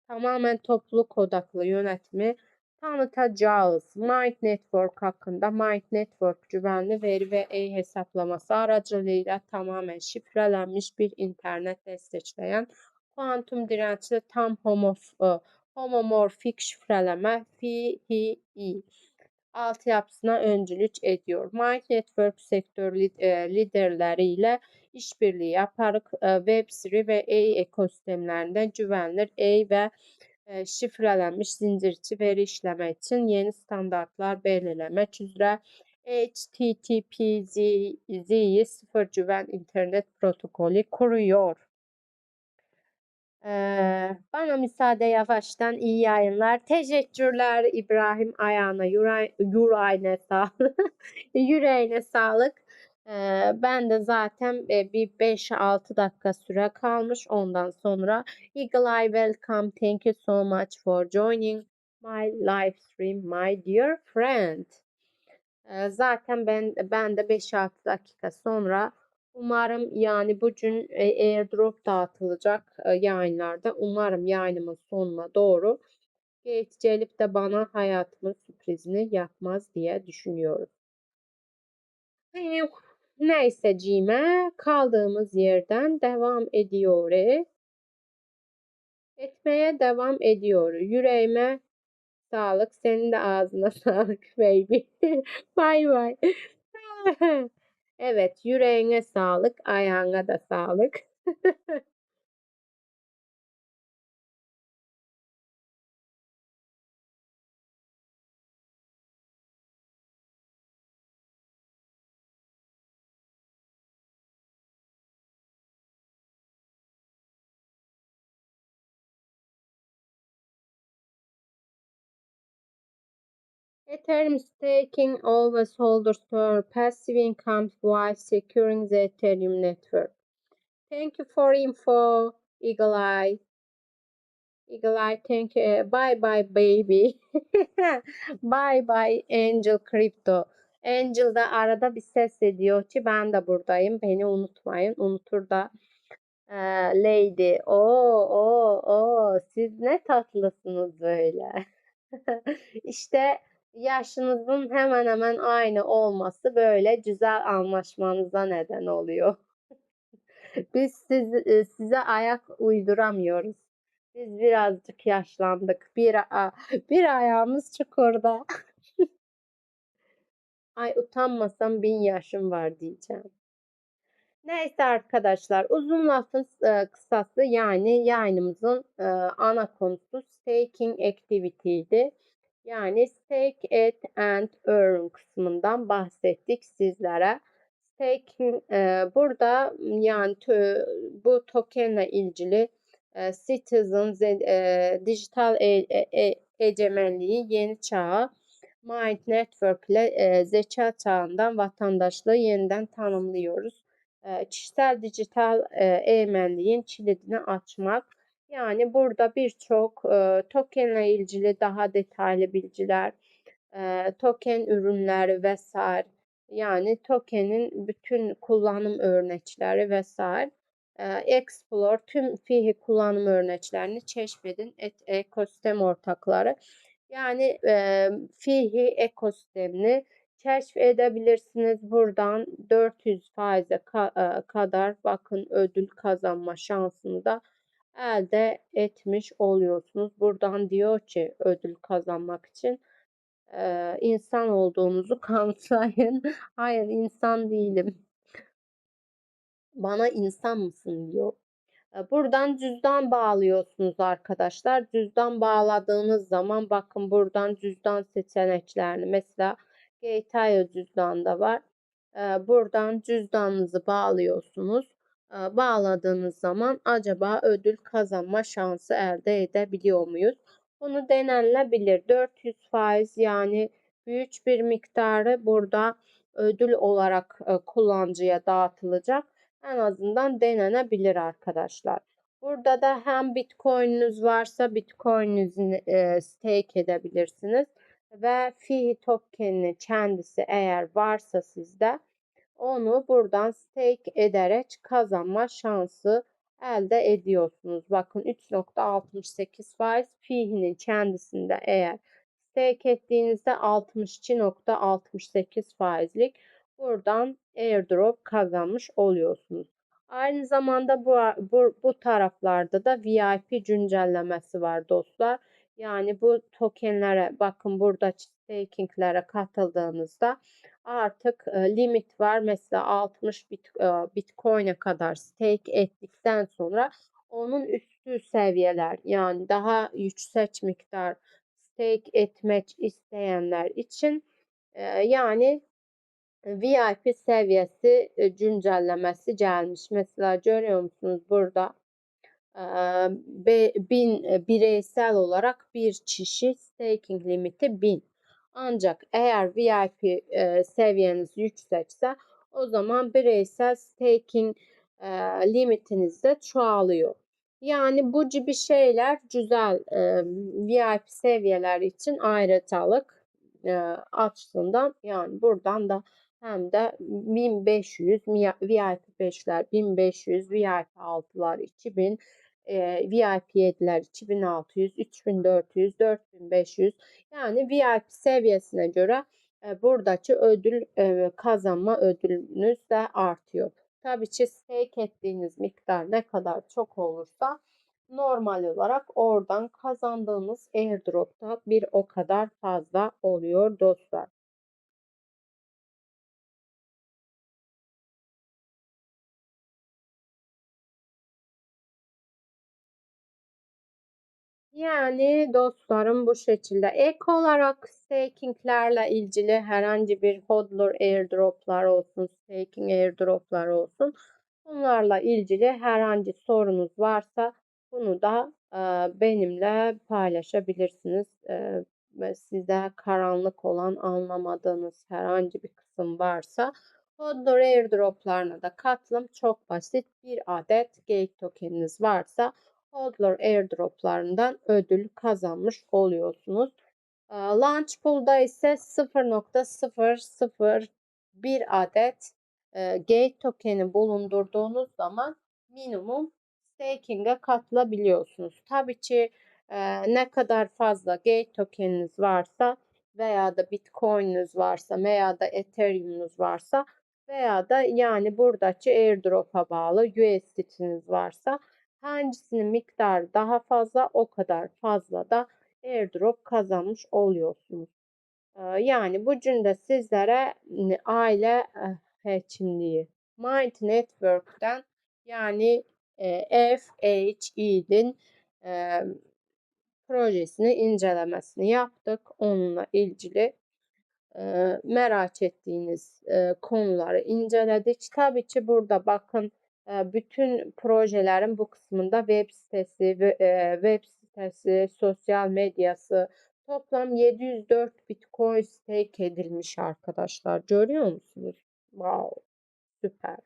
tamamen topluluk odaklı yönetimi tanıtacağız. Mind Network hakkında Mind Network güvenli veri ve hesaplaması aracılığıyla tamamen şifrelenmiş bir internet destekleyen kuantum dirençli tam homomorfik şifreleme FIHI altyapısına öncülük ediyor. Mind Network sektör liderleriyle işbirliği yaparak Web3 ve AI ekosistemlerinde güvenilir AI ve şifrelenmiş zincirçi veri işleme için yeni standartlar belirlemek üzere HTTPS'yi sıfır güven internet protokolü kuruyor. Bana müsaade yavaştan iyi yayınlar. Teşekkürler İbrahim ayağına yüreğine sağlık. Yüreğine sağlık. Ben de zaten bir 5-6 dakika süre kalmış. Ondan sonra Eagle Eye welcome. Thank you so much for joining my live stream, my dear friend. Zaten ben de 5-6 dakika sonra umarım yani bugün airdrop dağıtılacak yayınlarda umarım yayınımın sonuna doğru gelip de bana hayatımın sürprizini yapmaz diye düşünüyorum. Neyse cime kaldığımız yerden devam ediyoruz. Etmeye devam ediyor. Yüreğime sağlık. Senin de ağzına sağlık baby. Bay bay. Evet, yüreğine sağlık, ayağına da sağlık. Ethereum staking always holds store passive income while securing the Ethereum network. Thank you for info, Eagle Eye. Eagle Eye, thank you. Bye bye, baby. Bye bye, Angel Crypto. Angel da arada bir ses ediyor ki ben de buradayım. Beni unutmayın. Unutur da Lady. Oo, siz ne tatlısınız böyle. İşte yaşınızın hemen hemen aynı olması böyle güzel anlaşmanıza neden oluyor. Size ayak uyduramıyoruz. Biz birazcık yaşlandık. Bir ayağımız çukurda. Ay utanmasam 1000 yaşım var diyeceğim. Neyse arkadaşlar uzun lafın kısası yani yayınımızın ana konusu staking activity'ydi. Yani stake it and earn kısmından bahsettik sizlere. Staking burada yani bu tokenle ilgili Citizens dijital egemenliği yeni çağa Mind Network ile zeka çağından vatandaşlığı yeniden tanımlıyoruz. Kişisel dijital egemenliğin kilidini açmak. Yani burada birçok tokenle ilgili daha detaylı bilgiler, token ürünleri vesaire. Yani tokenin bütün kullanım örnekleri vesaire. Explore tüm fihi kullanım örneklerini keşfedin. Ekosistem ortakları. Yani fihi ekosistemini keşfedebilirsiniz. Buradan 400%'e kadar bakın ödül kazanma şansını da elde etmiş oluyorsunuz. Buradan diyor ki ödül kazanmak için insan olduğunuzu kanıtlayın. Hayır insan değilim. Bana insan mısın diyor. Buradan cüzdan bağlıyorsunuz arkadaşlar. Cüzdan bağladığınız zaman bakın buradan cüzdan seçeneklerini mesela Getayo cüzdan da var. Buradan cüzdanınızı bağlıyorsunuz. Bağladığınız zaman acaba ödül kazanma şansı elde edebiliyor muyuz? Bunu denenebilir. 400 yani büyük bir miktarı burada ödül olarak kullanıcıya dağıtılacak. En azından denenebilir arkadaşlar. Burada da hem Bitcoin'iniz varsa Bitcoin'inizi stake edebilirsiniz ve Fi token'in kendisi eğer varsa sizde onu buradan stake ederek kazanma şansı elde ediyorsunuz. Bakın 3,68 Fi'nin kendisinde eğer stake ettiğinizde 62,68 faizlik buradan airdrop kazanmış oluyorsunuz. Aynı zamanda bu taraflarda da VIP güncellemesi var dostlar. Yani bu tokenlere bakın burada stakinglere katıldığınızda artık limit var. Mesela 60 Bitcoin'e kadar stake ettikten sonra onun üstü seviyeler yani daha yüksek miktar stake etmek isteyenler için yani VIP seviyesi güncellemesi gelmiş. Mesela görüyor musunuz burada bireysel olarak bir kişi staking limiti 1000. Ancak eğer VIP seviyeniz yüksekse o zaman bireysel staking limitiniz de çoğalıyor. Yani bu gibi şeyler güzel VIP seviyeler için ayrıcalık açısından yani buradan da hem de 1500 VIP 5'ler 1500 VIP 6'lar 2000 VIP 7'ler 2600 3400 4500 yani VIP seviyesine göre buradaki ödül kazanma ödülünüz de artıyor. Tabii ki stake ettiğiniz miktar ne kadar çok olursa normal olarak oradan kazandığınız airdrop da bir o kadar fazla oluyor dostlar. Yani dostlarım bu şekilde. Ek olarak stakinglerle ilgili herhangi bir hodler airdroplar olsun, staking airdroplar olsun. Bunlarla ilgili herhangi sorunuz varsa bunu da benimle paylaşabilirsiniz. Ve size karanlık olan anlamadığınız herhangi bir kısım varsa hodler airdroplarına da katılım çok basit. Bir adet gate tokeniniz varsa Hodler airdroplarından ödül kazanmış oluyorsunuz. Launch pool'da ise 0,001 adet gate tokeni bulundurduğunuz zaman minimum staking'e katılabiliyorsunuz. Tabii ki ne kadar fazla gate tokeniniz varsa veya da Bitcoin'iniz varsa veya da Ethereum'unuz varsa veya da yani buradaki airdrop'a bağlı USDT'niz varsa hangisinin miktarı daha fazla o kadar fazla da airdrop kazanmış oluyorsunuz. Yani bu cümle sizlere aile hekimliği Mind Network'ten yani FHE'nin e, projesini incelemesini yaptık. Onunla ilgili merak ettiğiniz konuları inceledik. Tabii ki burada bakın bütün projelerin bu kısmında web sitesi, sosyal medyası toplam 704 Bitcoin stake edilmiş arkadaşlar. Görüyor musunuz? Wow, süper.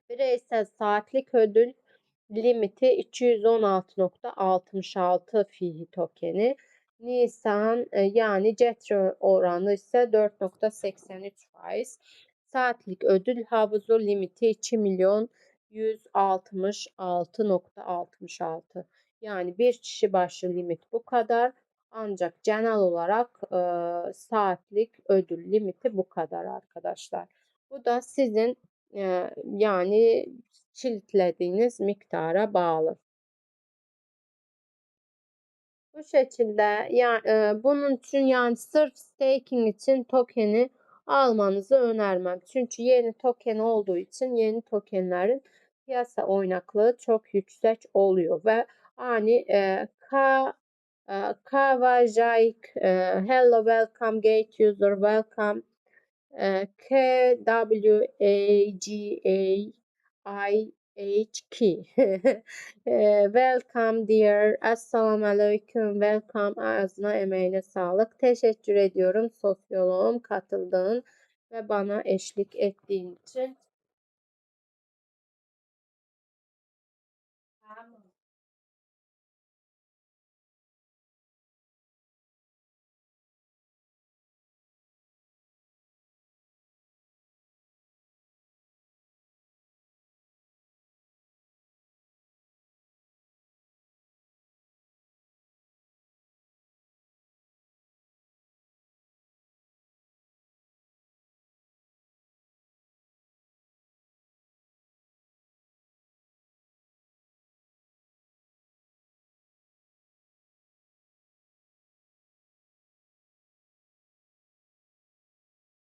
Bireysel saatlik ödül limiti 216,66 fihi tokeni. Nisan yani Cetre oranı ise 4,83%. Saatlik ödül havuzu limiti 2 milyon 166,66. Yani bir kişi başı limit bu kadar. Ancak genel olarak saatlik ödül limiti bu kadar arkadaşlar. Bu da sizin yani kilitlediğiniz miktara bağlı. Bu şekilde bunun için yani sırf staking için tokeni almanızı önermem. Çünkü yeni token olduğu için yeni tokenlerin piyasa oynaklığı çok yüksek oluyor ve hani Kavajayk, hello welcome gate user welcome KWAGAIHK. Welcome dear. Assalamu alaikum. Welcome. Ağzına emeğine sağlık. Teşekkür ediyorum sosyoloğum katıldığın ve bana eşlik ettiğin için.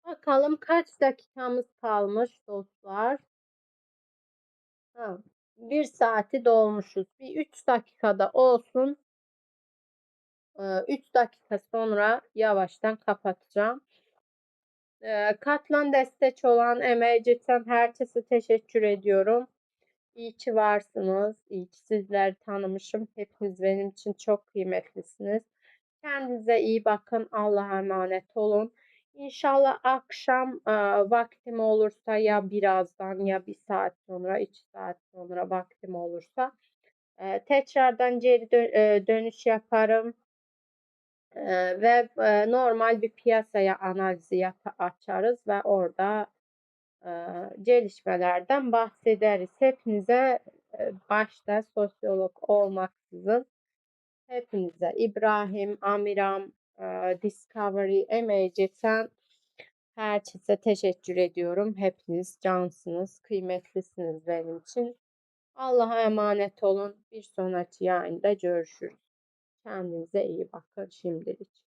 Bakalım kaç dakikamız kalmış dostlar. Ha, 1 saati dolmuşuz. Bir 3 dakikada olsun. 3 dakika sonra yavaştan kapatacağım. Katlan destek olan emeği geçen herkese teşekkür ediyorum. İyi ki varsınız. İyi ki sizleri tanımışım. Hepiniz benim için çok kıymetlisiniz. Kendinize iyi bakın. Allah'a emanet olun. İnşallah akşam vaktim olursa ya birazdan ya 1 saat sonra 2 saat sonra vaktim olursa tekrardan geri dönüş yaparım. Ve normal bir piyasaya analizi açarız ve orada gelişmelerden bahsederiz. Hepinize başta sosyolog olmaksızın hepinize İbrahim, Amiram, Discovery, emeği geçen herkese teşekkür ediyorum. Hepiniz cansınız, kıymetlisiniz benim için. Allah'a emanet olun. Bir sonraki yayında görüşürüz. Kendinize iyi bakın şimdilik.